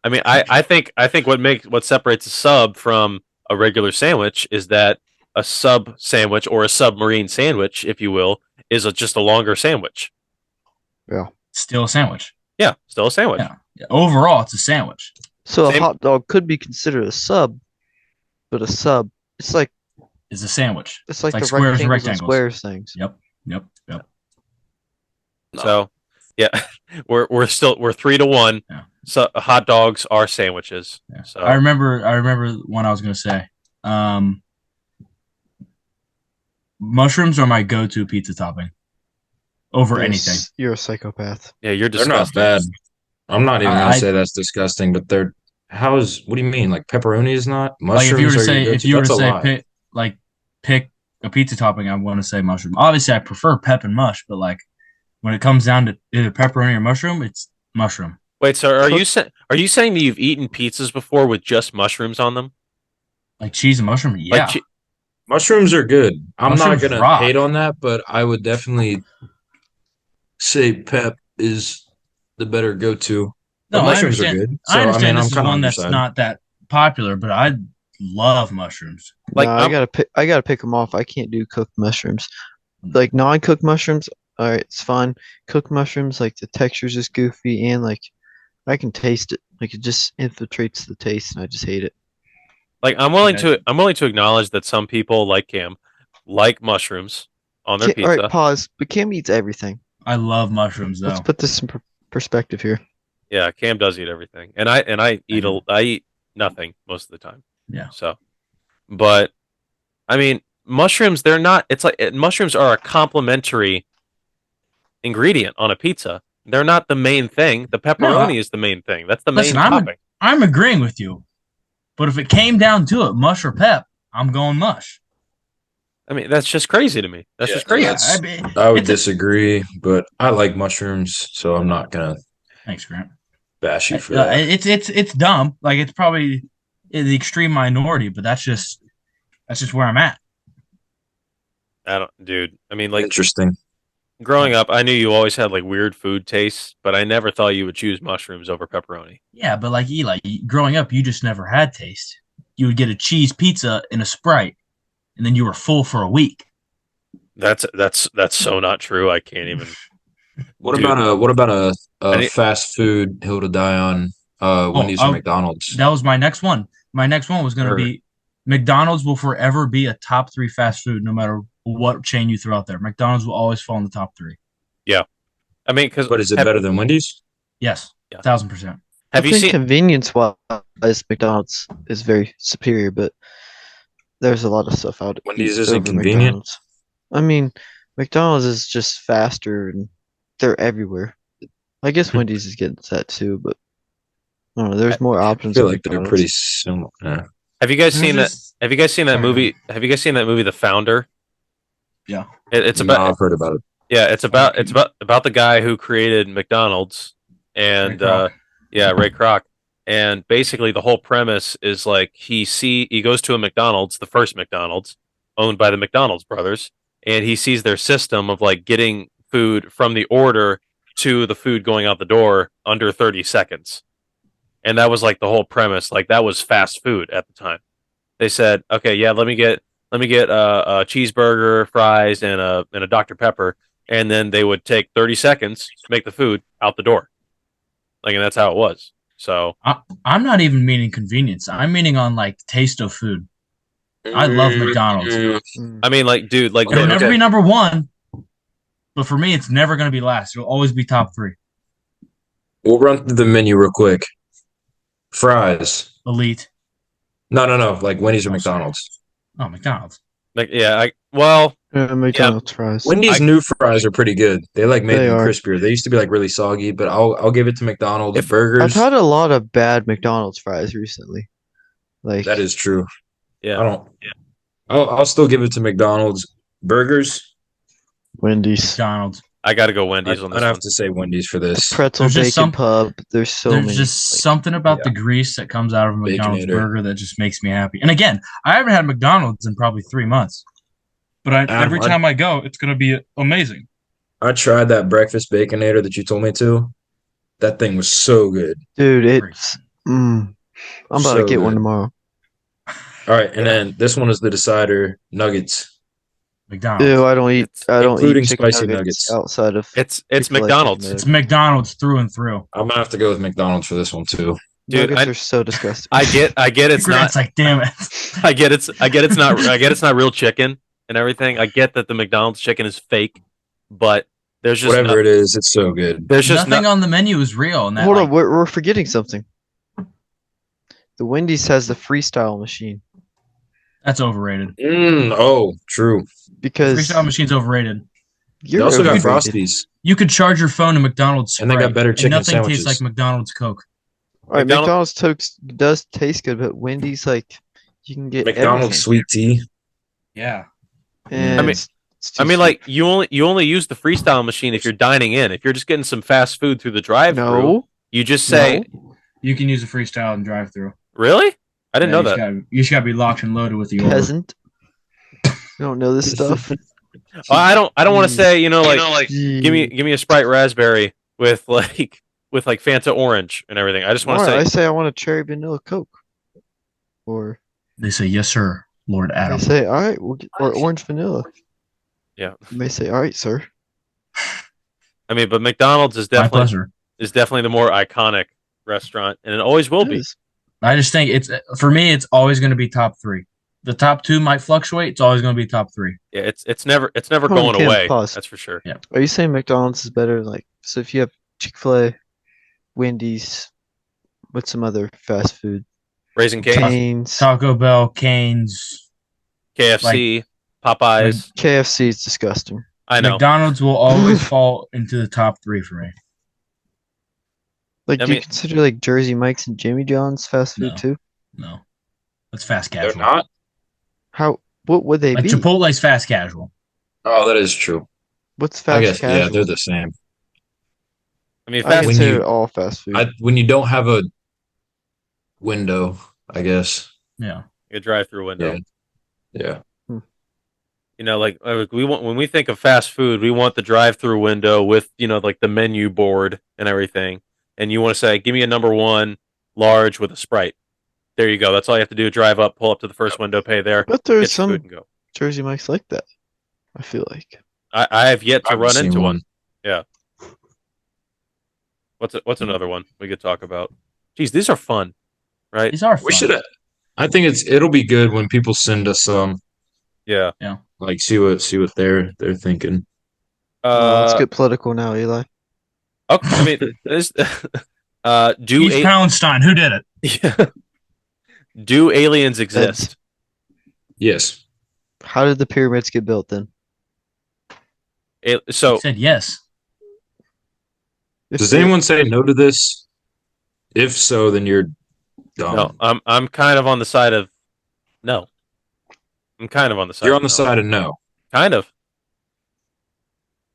I mean, I think what separates a sub from a regular sandwich is that a sub sandwich or a submarine sandwich, if you will, is just a longer sandwich. Still a sandwich. Yeah, still a sandwich. Yeah. Yeah, overall, it's a sandwich. So Same- a hot dog could be considered a sub, but a sub, it's like It's a sandwich. the squares and rectangles and rectangles. squares things. Yep. So, yeah, we're 3-1. Yeah. So hot dogs are sandwiches. Yeah. So I remember what I was gonna say. Mushrooms are my go-to pizza topping over Yes, anything. You're a psychopath. yeah, you're They're not disgusting. bad. I'm not even gonna I- say that's disgusting, but they're. What do you mean? Like pepperoni is not? Like if you were Mushrooms to are say your if go-to? you were to That's a say lie. pick a pizza topping, I want to say mushroom. Obviously, I prefer pep and mush, but like when it comes down to either pepperoni or mushroom, it's mushroom. Wait, so are you saying that you've eaten pizzas before with just mushrooms on them? Like cheese and mushroom. Yeah. Like Mushrooms are good. I'm Mushrooms not gonna rock. hate on that, but I would definitely say pep is the better go-to. But No, I mushrooms are understand. good. I So, understand I'm this is kind of one that's not that popular, but I love mushrooms. Like, No, I gotta pick them off. I can't do cooked mushrooms. Mm. Like non-cooked mushrooms, all right, it's fine. Cooked mushrooms, like the texture's just goofy, and like I can taste it. Like it just infiltrates the taste, and I just hate it. Like I'm willing to acknowledge that some people like Cam like mushrooms on their All pizza. right, pause. But Cam eats everything. I love mushrooms though. Let's put this in perspective here. Yeah, Cam does eat everything, and I eat nothing most of the time. Yeah. So, but I mean, mushrooms. They're not. It's like mushrooms are a complementary ingredient on a pizza. They're not the main thing. The pepperoni is the main thing. That's the main topping. I'm agreeing with you, but if it came down to it, mush or pep, I'm going mush. I mean, that's just crazy to me. That's just crazy. Yeah, I would disagree, but I like mushrooms, so I'm not gonna Thanks, Grant. bash you for that. It's dumb. Like it's probably the extreme minority, but that's just where I'm at. Dude. I mean, like Interesting. growing up, I knew you always had like weird food tastes, but I never thought you would choose mushrooms over pepperoni. Yeah, but like Eli, growing up, you just never had taste. You would get a cheese pizza and a Sprite, and then you were full for a week. That's so not true. I can't even. What Dude. about a I need- fast food hill to die on? Wendy's or McDonald's? That was my next one. My next one was going to be McDonald's will forever be a top 3 fast food, no matter what chain you throw out there. McDonald's will always fall in the top 3. I mean, because But is it better than Wendy's? Yes, Yeah. 1,000%. have you seen? convenience-wise, McDonald's is very superior, but there's a lot of stuff out. Wendy's eats isn't over convenient? McDonald's. I mean, McDonald's is just faster, and they're everywhere. I guess Wendy's is getting to that too, but I don't know. There's more I options. feel at like they're McDonald's. pretty similar. Yeah. Have you guys seen that? Just- Have you guys seen that Sorry, movie? Have you guys seen that movie, The Founder? Yeah. It's No, about I've heard about it. yeah, it's about the guy who created McDonald's and Ray Kroc. Ray Kroc. And basically the whole premise is like he goes to a McDonald's, the first McDonald's, owned by the McDonald's brothers, and he sees their system of like getting food from the order to the food going out the door under 30 seconds. And that was like the whole premise. Like that was fast food at the time. They said, okay, yeah, let me get a cheeseburger, fries, and a Dr. Pepper, and then they would take 30 seconds to make the food out the door. Like, and that's how it was. So I'm not even meaning convenience. I'm meaning on like taste of food. I love McDonald's. Mm. I mean, like, dude, like It'll never okay. be number 1, but for me, it's never going to be last. It'll always be top 3. We'll run through the menu real quick. Fries. Elite. No. Like Wendy's or Oh, sorry. McDonald's. Oh, McDonald's. like yeah, McDonald's fries. Wendy's new fries are pretty good. They like made They them are. crispier. They used to be like really soggy, but I'll give it to McDonald's. If- Burgers. I've had a lot of bad McDonald's fries recently. Like That is true. yeah. I don't. I'll still give it to McDonald's. Burgers. Wendy's, McDonald's. I got to go Wendy's on I'd this have one. to say Wendy's for this. pretzel There's just bacon some- pub. There's so There's many. just like, something about the grease that comes out of a McDonald's Baconator. burger that just makes me happy. And again, I haven't had McDonald's in probably 3 months, but every time I go, it's going to be amazing. I tried that breakfast baconator that you told me to. That thing was so good. dude, it's. I'm about So to get one good. tomorrow. All right, and then this one is the decider: nuggets. McDonald's. Ew, I don't eat. I don't including eat chicken spicy nuggets nuggets. outside of. It's Chick-fil-A McDonald's. chicken It's McDonald's through and through. I'm gonna have to go with McDonald's for this one too. Dude, Nuggets are so disgusting. I get it's not Grant's like, damn it. I get it's not real chicken and everything. I get that the McDonald's chicken is fake, but there's just Whatever it is, it's so good. there's just Nothing on the menu is real. And that, Hold like, on, we're forgetting something. The Wendy's has the freestyle machine that's overrated. Oh, true. because Freestyle machine's overrated. They you're also got overrated. Frosties. You could charge your phone to McDonald's And they got Sprite, better chicken nothing sandwiches. tastes like McDonald's Coke. All right, McDonald's- McDonald's Toast does taste good, but Wendy's like you can get McDonald's everything. sweet tea. Yeah. And I mean- it's too I mean, sweet. like you only use the freestyle machine if you're dining in. If you're just getting some fast food through the drive-thru, no, you just say, You can use a freestyle and drive through. "Really? I didn't know that." You just gotta be locked and loaded with the order. peasant. You don't know this stuff. I don't want to say, Gee. give me a Sprite raspberry with Fanta orange and everything. I just want All to right, I say say I want a cherry vanilla Coke, or They say, yes, sir, Lord I Adam. say all right, we'll get, or orange vanilla. Yeah. You may say all right, sir. I mean, but McDonald's is My definitely pleasure. the more iconic restaurant, and it always will It be. is. I just think for me, it's always going to be top three. The top two might fluctuate. It's always going to be top three. Yeah, it's never Hold on, going Cam, away. pause. That's for sure. Yeah. Are you saying McDonald's is better? Like, so if you have Chick-fil-A, Wendy's, what's some other fast food? Raising Cane's, Cane's, Taco Bell, Cane's, KFC, Popeyes. KFC is disgusting. I know. McDonald's will always fall into the top three for me. Like, I do you mean- consider like Jersey Mike's and Jimmy John's fast food No. too? No, that's fast They're casual. not. How? What would they Like be? Chipotle's fast casual. Oh, that is true. What's I fast guess casual? yeah, they're the same. I mean, I fast. when consider you- it all fast food. When you don't have a window, I guess. Yeah, A drive-through window. Yeah. You know, like we want when we think of fast food, we want the drive-through window with like the menu board and everything. And you want to say, "Give me a number one large with a Sprite." There you go. That's all you have to do. Drive up, pull up to the first window, pay there, But get there's your some food, and go. Jersey Mike's like that. I feel like. I have yet to I've run seen into one. one. What's another one we could talk about? Geez, these are fun, right? these are fun. We should. I think it'll be good when people send us some. Yeah. Like see what they're thinking. Let's get political now, Eli. Okay, I mean, this, do Keith Pallenstein, who did it? do aliens exist? Yes. How did the pyramids get built then? So He said yes. If Does they- anyone say no to this? If so, then you're dumb. no, I'm kind of on the side of no. I'm kind of on the side. You're of on the no. side of no. Kind of.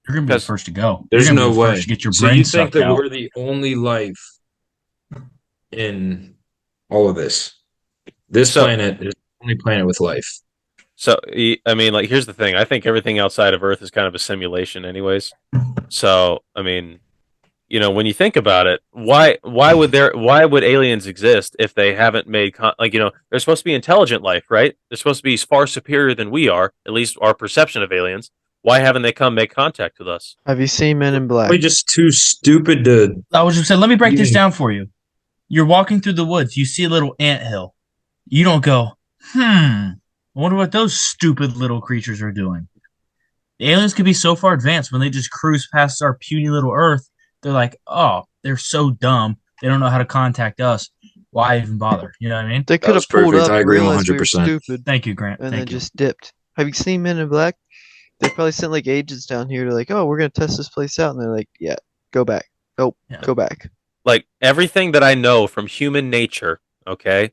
You're gonna be the Because first to go. There's You're gonna no be the way. first to get your So brain you think sucked that out. we're the only life in all of this? This So- planet is the only planet with life. So I mean, like, here's the thing. I think everything outside of Earth is kind of a simulation, anyways. So I mean, when you think about it, why would aliens exist if they haven't made they're supposed to be intelligent life, right? They're supposed to be far superior than we are, at least our perception of aliens. Why haven't they come make contact with us? Have you seen Men in Black? We're just too stupid to. I was just saying, let me break this You- down for you. You're walking through the woods, you see a little anthill. You don't go, I wonder what those stupid little creatures are doing. The aliens could be so far advanced when they just cruise past our puny little Earth. They're like, oh, they're so dumb. They don't know how to contact us. Why even bother? You know what I mean? They could have was pulled perfect. up, I agree realized we were 100%. stupid, Thank you, Grant. and then Thank you. just dipped. Have you seen Men in Black? They probably sent like agents down here to like, oh, we're gonna test this place out, and they're like, yeah, go back. Nope, Yeah. go back. Like, everything that I know from human nature, okay?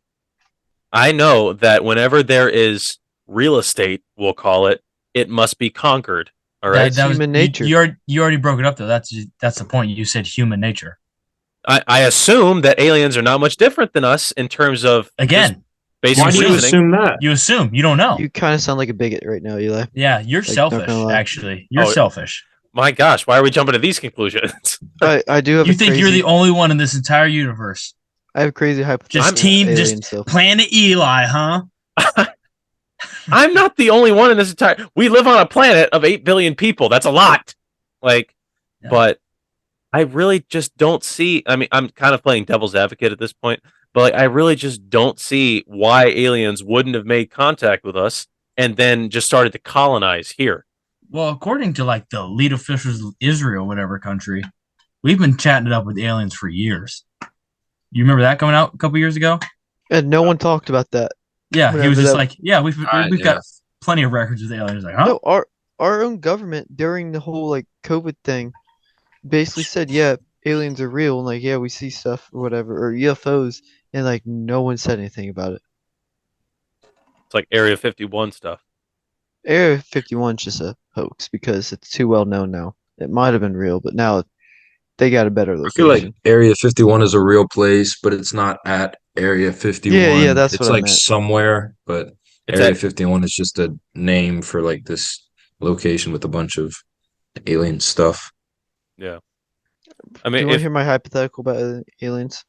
I know that whenever there is real estate, we'll call it, it must be conquered. All right. That was human you- nature. You already broke it up though. That's the point. You said human nature. I assume that aliens are not much different than us in terms of just Again, basic Why do you reasoning. assume that? you assume. You don't know. You kind of sound like a bigot right now, Eli. Yeah, you're Like, not selfish, gonna lie. actually. You're Oh, selfish. My gosh, why are we jumping to these conclusions? I do have. You a think crazy, you're the only one in this entire universe. I have a crazy hypothetical. Just team, alien just stuff. Planet Eli, huh? I'm not the only one in this entire. We live on a planet of 8 billion people. That's a lot. Like, Yeah. but I really just don't see. I mean, I'm kind of playing devil's advocate at this point, but like, I really just don't see why aliens wouldn't have made contact with us and then just started to colonize here. Well, according to like the lead officials of Israel, whatever country, we've been chatting it up with aliens for years. You remember that coming out a couple years ago? And no one talked about that. Yeah, he was Whatever just that- like, yeah, we've Yeah. got plenty of records with aliens. Like, huh? No, our own government during the whole like COVID thing basically said, yeah, aliens are real, and like, yeah, we see stuff or whatever, or UFOs, and like no one said anything about it. It's like Area 51 stuff. Area 51 is just a hoax because it's too well known now. It might have been real, but now they got a better I location. feel like Area 51 is a real place, but it's not at Area 51. Yeah, that's it's what I like meant. somewhere, but It's Area at- 51 is just a name for like this location with a bunch of alien stuff. I Do you mean, want to if hear my hypothetical about aliens?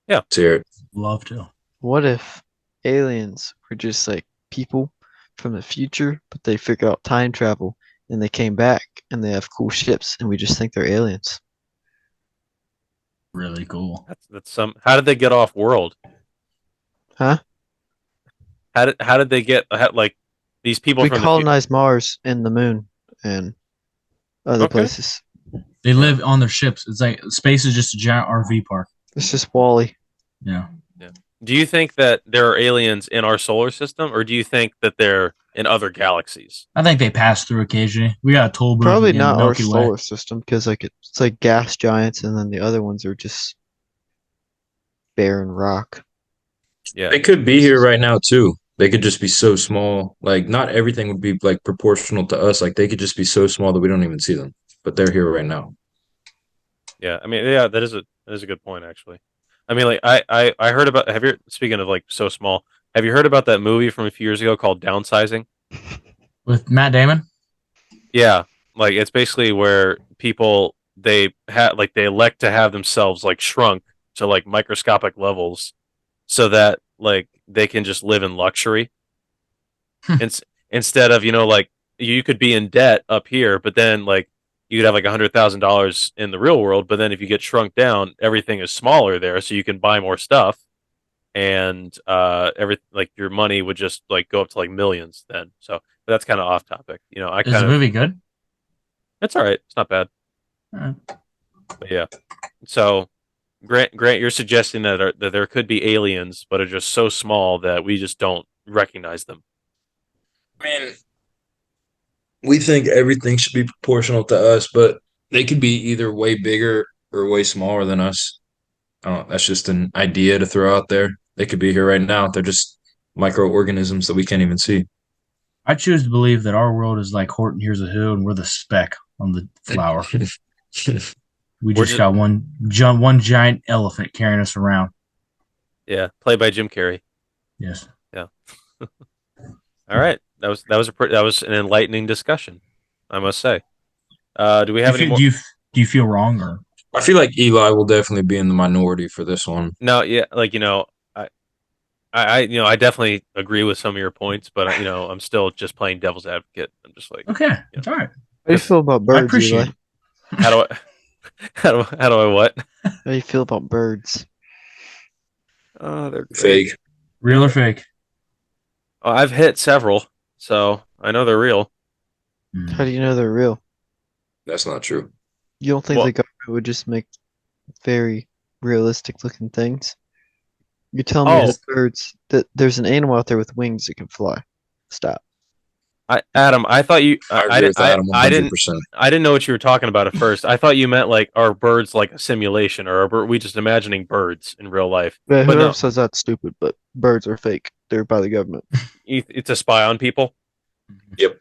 Let's hear it. Love to. What if aliens were just like people from the future, but they figure out time travel and they came back and they have cool ships and we just think they're aliens? really cool. That's some. How did they get off world? Huh? How did they get like these people We from colonized Mars and the moon and other Okay. places. They live on their ships. It's like space is just a giant RV park. It's just Wally. Yeah. Do you think that there are aliens in our solar system, or do you think that they're in other galaxies? I think they pass through occasionally. We got a toll booth Probably in the not our Milky Way. solar system because it's like gas giants, and then the other ones are just barren rock. Yeah. They could be here right now too. They could just be so small. Like not everything would be like proportional to us. Like they could just be so small that we don't even see them. But they're here right now. Yeah. I mean, yeah, that is a good point actually. I mean, like I heard about. Speaking of like so small? Have you heard about that movie from a few years ago called Downsizing? With Matt Damon. Yeah, like it's basically where people they elect to have themselves like shrunk to like microscopic levels, so that like they can just live in luxury. Instead of like you could be in debt up here, but then like you could have like $100,000 in the real world, but then if you get shrunk down, everything is smaller there, so you can buy more stuff, and your money would just like go up to like millions then. So that's kind of off topic. Is the movie good? It's all right. It's not bad. Uh, But yeah. So Grant, you're suggesting that there could be aliens, but are just so small that we just don't recognize them. I mean, we think everything should be proportional to us, but they could be either way bigger or way smaller than us. I don't know, that's just an idea to throw out there. They could be here right now. They're just microorganisms that we can't even see. I choose to believe that our world is like Horton Hears a Who, and we're the speck on the flower. We We're just ju- got one giant elephant carrying us around. Yeah, played by Jim Carrey. Yes. All right, that was an enlightening discussion, I must say. Do we have any more? Do you feel wrong or? I feel like Eli will definitely be in the minority for this one. No, yeah, like I definitely agree with some of your points, but I'm still just playing devil's advocate. I'm just like, Okay, it's all right. How do you feel about birds, appreciate Eli? it. how do I, how do I what? How do you feel about birds? Oh, they're great. Fake. Real or fake? Oh, I've hit several, so I know they're real. Hmm. How do you know they're real? That's not true. You don't think Well- the government would just make very realistic looking things? You're telling me Oh. that birds that there's an animal out there with wings that can fly. Stop. Adam, I thought you. I I, agree with Adam I didn't. 100%. I didn't know what you were talking about at first. I thought you meant like are birds like a simulation, or are we just imagining birds in real life? Yeah, But whoever no. says that's stupid, but birds are fake. They're by the government. It's a spy on people. Yep.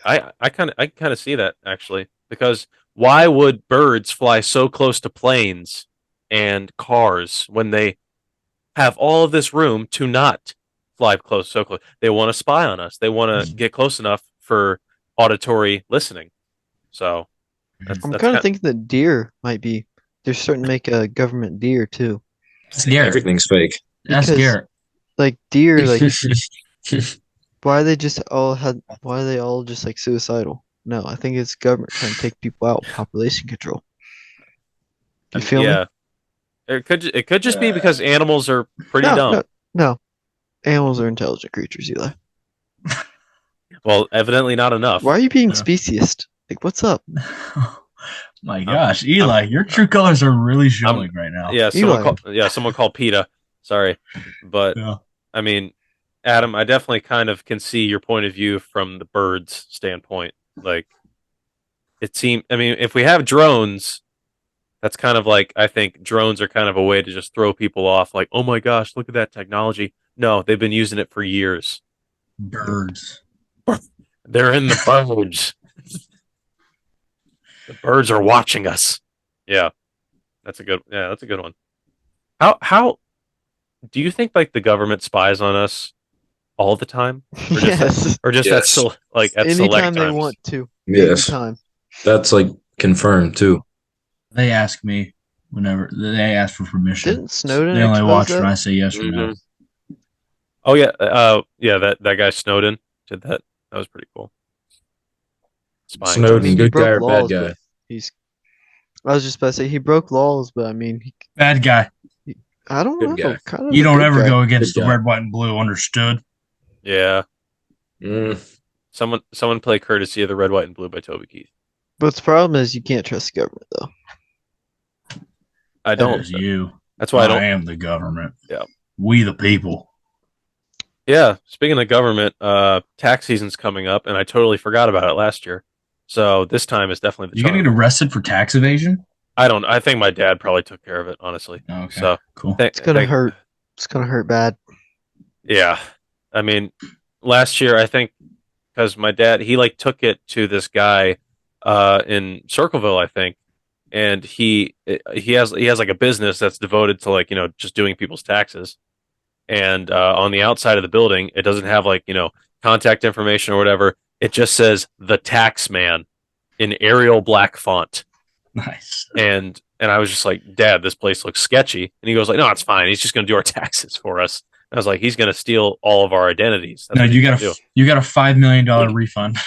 I kind of see that actually, because why would birds fly so close to planes and cars when they have all of this room to not fly so close? They want to spy on us. They want to get close enough for auditory listening. So I'm that's kind of thinking that deer might be. They're starting to make a government deer too. That's Garrett. Everything's fake. That's because- Garrett. Like deer, like why are they all just like suicidal? No, I think it's government trying to take people out, population control. You feel me? yeah. It could just be because animals are pretty No, dumb. no. Animals are intelligent creatures, Eli. Well, evidently not enough. Why are you being Yeah. speciest? Like, what's up? My gosh, Eli, your true colors are really showing right now. Yeah, someone called PETA. Sorry, but Yeah. I mean, Adam, I definitely kind of can see your point of view from the birds' standpoint. Like, it seemed. I mean, if we have drones, that's kind of like I think drones are kind of a way to just throw people off. Like, oh my gosh, look at that technology. No, they've been using it for years. Birds. They're in the birds. The birds are watching us. Yeah, that's a good one. How do you think like the government spies on us all the time, or just Yes. or just Yes. at Anytime select they times? want to. Yes. Anytime. That's like confirmed too. They ask me whenever they ask for permission. Didn't Snowden They only expose watch that? when I say yes or no. Oh yeah, yeah. That guy Snowden did that. That was pretty cool. Spying. Snowden, He good guy broke or bad laws, guy? but he's I was just about to say he broke laws, but I mean, Bad guy. I don't Good know. guy. Kind of You a don't good ever guy. go against Good the guy. red, white, and blue. Understood? Yeah. Mm, Someone play Courtesy of the Red, White, and Blue by Toby Keith. But the problem is you can't trust the government though. I That don't. is you. That's why I don't. am the government. Yeah. We the people. Yeah. Speaking of government, tax season's coming up, and I totally forgot about it last year. So this time is definitely the You gonna charm. get arrested for tax evasion? I don't. I think my dad probably took care of it, honestly. Oh, okay. So Cool. It's gonna hurt. It's gonna hurt bad. Yeah. I mean, last year I think because my dad he like took it to this guy in Circleville, I think, and he has like a business that's devoted to like just doing people's taxes, and on the outside of the building it doesn't have like contact information or whatever. It just says the tax man in Arial black font. Nice. And I was just like, Dad, this place looks sketchy. And he goes like, no, it's fine. He's just going to do our taxes for us. And I was like, he's going to steal all of our identities. That's No, what you he's got gonna a $5 million refund.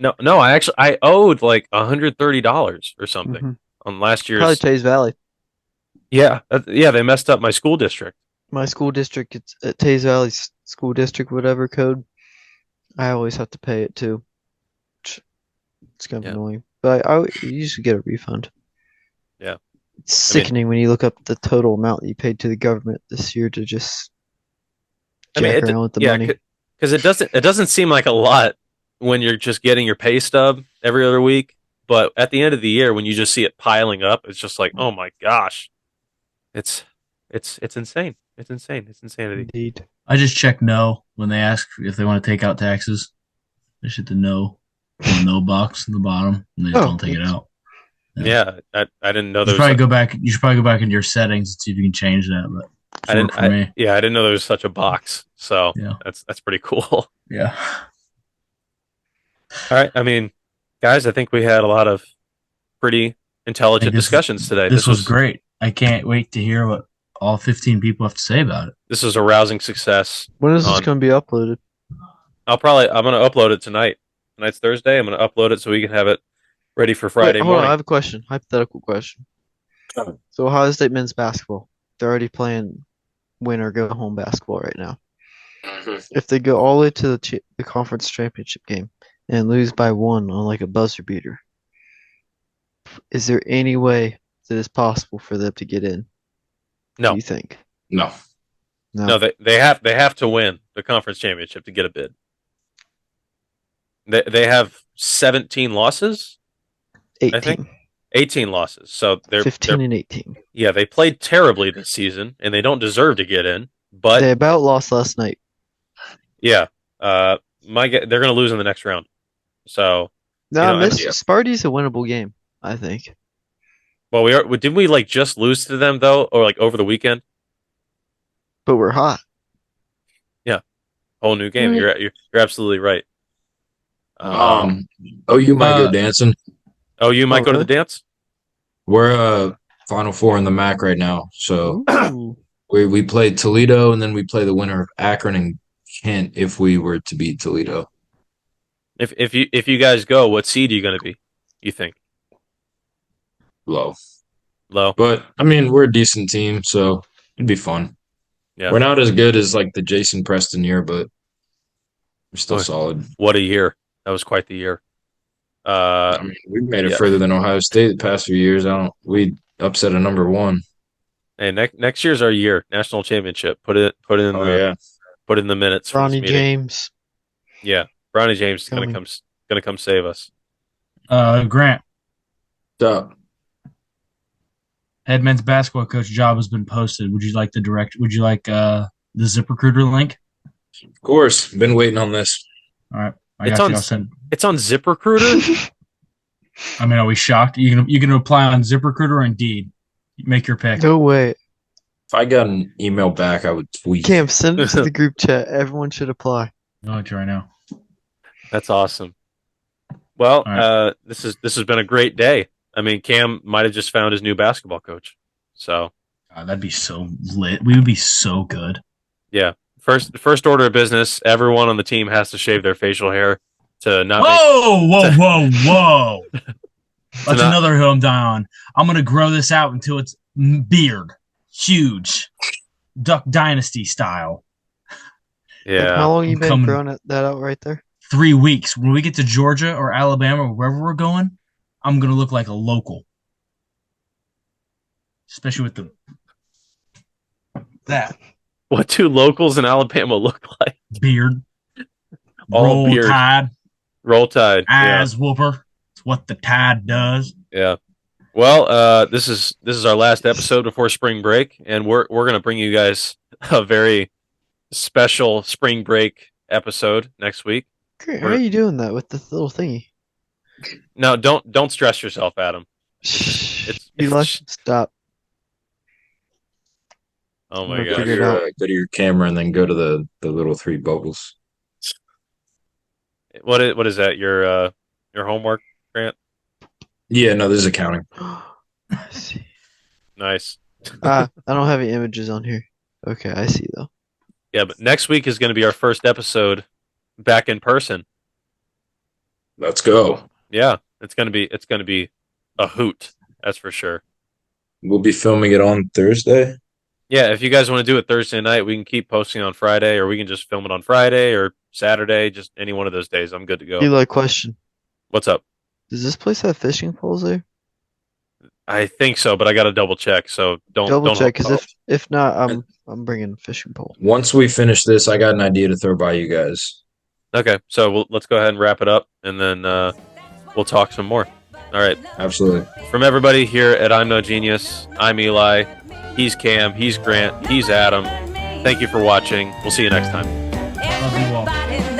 do. No. I owed like $130 or something Mhm. on last year's. Probably Tays Valley. Yeah, they messed up my school district. My school district, it's at Tays Valley School District, whatever code. I always have to pay it too. It's kind of Yeah. annoying, but I usually get a refund. Yeah. It's sickening when you look up the total amount that you paid to the government this year to just I mean, jack around with the money. because it doesn't seem like a lot when you're just getting your pay stub every other week. But at the end of the year, when you just see it piling up, it's just like, oh my gosh, it's insane. It's insane. It's insanity. Indeed. I just check no when they ask if they want to take out taxes. They hit the no box in the bottom, and they just Oh, don't take it out. Yeah, I didn't know You there should was. probably go back. You should probably go back into your settings and see if you can change that. But it's I didn't. worked for me. I didn't know there was such a box. So Yeah. that's pretty cool. All Yeah. right. I mean, guys, I think we had a lot of pretty intelligent discussions today. This was great. I can't wait to hear what all 15 people have to say about it. This was a rousing success. When is this On- going to be uploaded? I'm gonna upload it tonight. Tonight's Thursday. I'm gonna upload it so we can have it ready for Friday Wait, hold on, I morning. have a question. Hypothetical question. Oh. So Ohio State men's basketball, they're already playing win or go home basketball right now. If they go all the way to the conference championship game and lose by one on like a buzzer beater, is there any way that it's possible for them to get in? No. Do you think? no. No, they have to win the conference championship to get a bid. They have 17 losses, 18. I think. 18 losses. So they're 15 and 18. yeah, they played terribly this season and they don't deserve to get in. But They about lost last night. yeah, they're going to lose in the next round. So, No, know, Sparty's a winnable game, I think. well, didn't we like just lose to them though, or like over the weekend? But we're hot. Whole new game. Right. You're absolutely right. You might go Uh, dancing. Oh, you might Oh, go to the really? dance? We're Final Four in the MAC right now, so Ooh. we play Toledo, and then we play the winner of Akron and Kent if we were to beat Toledo. If you guys go, what seed are you going to be? You think Low, low? but I mean we're a decent team, so it'd be fun. Yeah. We're not as good as like the Jason Preston year, but we're still Okay. solid. What a year! That was quite the year. I mean, we've made it yeah. further than Ohio State the past few years. We upset a number one. Hey, next year's our year, national championship. Put it in Oh the yeah, put it in the minutes. For this Ronnie meeting. James. Yeah, Bronny James is Coming. gonna come save us. Grant, Duh. head men's basketball coach job has been posted. Would you like the the ZipRecruiter link? Of course, been waiting on this. All right. I It's got on- you. I'll send. It's on ZipRecruiter. I mean, are we shocked? You can apply on ZipRecruiter or Indeed. Make your pick. No way. If I got an email back, I would tweet. Cam, send it to the group chat. Everyone should apply. I'll let you right now. That's awesome. Well, All right. this has been a great day. I mean, Cam might have just found his new basketball coach. So God, that'd be so lit. We would be so good. yeah, first order of business. Everyone on the team has to shave their facial hair to not. Whoa, whoa, whoa, whoa! That's not- another hill I'm dying on. I'm gonna grow this out until it's beard, huge, Duck Dynasty style. Yeah. How long you I'm been coming. growing that out right there? 3 weeks. When we get to Georgia or Alabama or wherever we're going, I'm gonna look like a local, especially with that What do locals in Alabama look like? beard. All Roll beard. Tide, Roll Tide. Yeah. eyes whooper. It's what the Tide does. Yeah. Well, this is our last episode before spring break, and we're gonna bring you guys a very special spring break episode next week. Great. How are you doing that with the little thingy? No, don't stress yourself, Adam. Eli, stop. Oh my We're god. figuring it out. Go to your camera and then go to the little three bubbles. What is that? Your homework, Grant? Yeah, no, this is accounting. I see. Nice. I don't have any images on here. Okay, I see though. Yeah, but next week is going to be our first episode back in person. Let's go. Yeah, it's going to be a hoot. That's for sure. We'll be filming it on Thursday. Yeah, if you guys want to do it Thursday night, we can keep posting on Friday, or we can just film it on Friday or Saturday. Just any one of those days. I'm good to go. Eli, question. What's up? Does this place have fishing poles there? I think so, but I got to double check. So don't Double check, hold- because if not, I'm bringing a fishing pole. Once we finish this, I got an idea to throw by you guys. Okay, so let's go ahead and wrap it up, and then we'll talk some more. All right. Absolutely. From everybody here at I'm No Genius, I'm Eli. He's Cam. He's Grant. He's Adam. Thank you for watching. We'll see you next time. Love you all. Everybody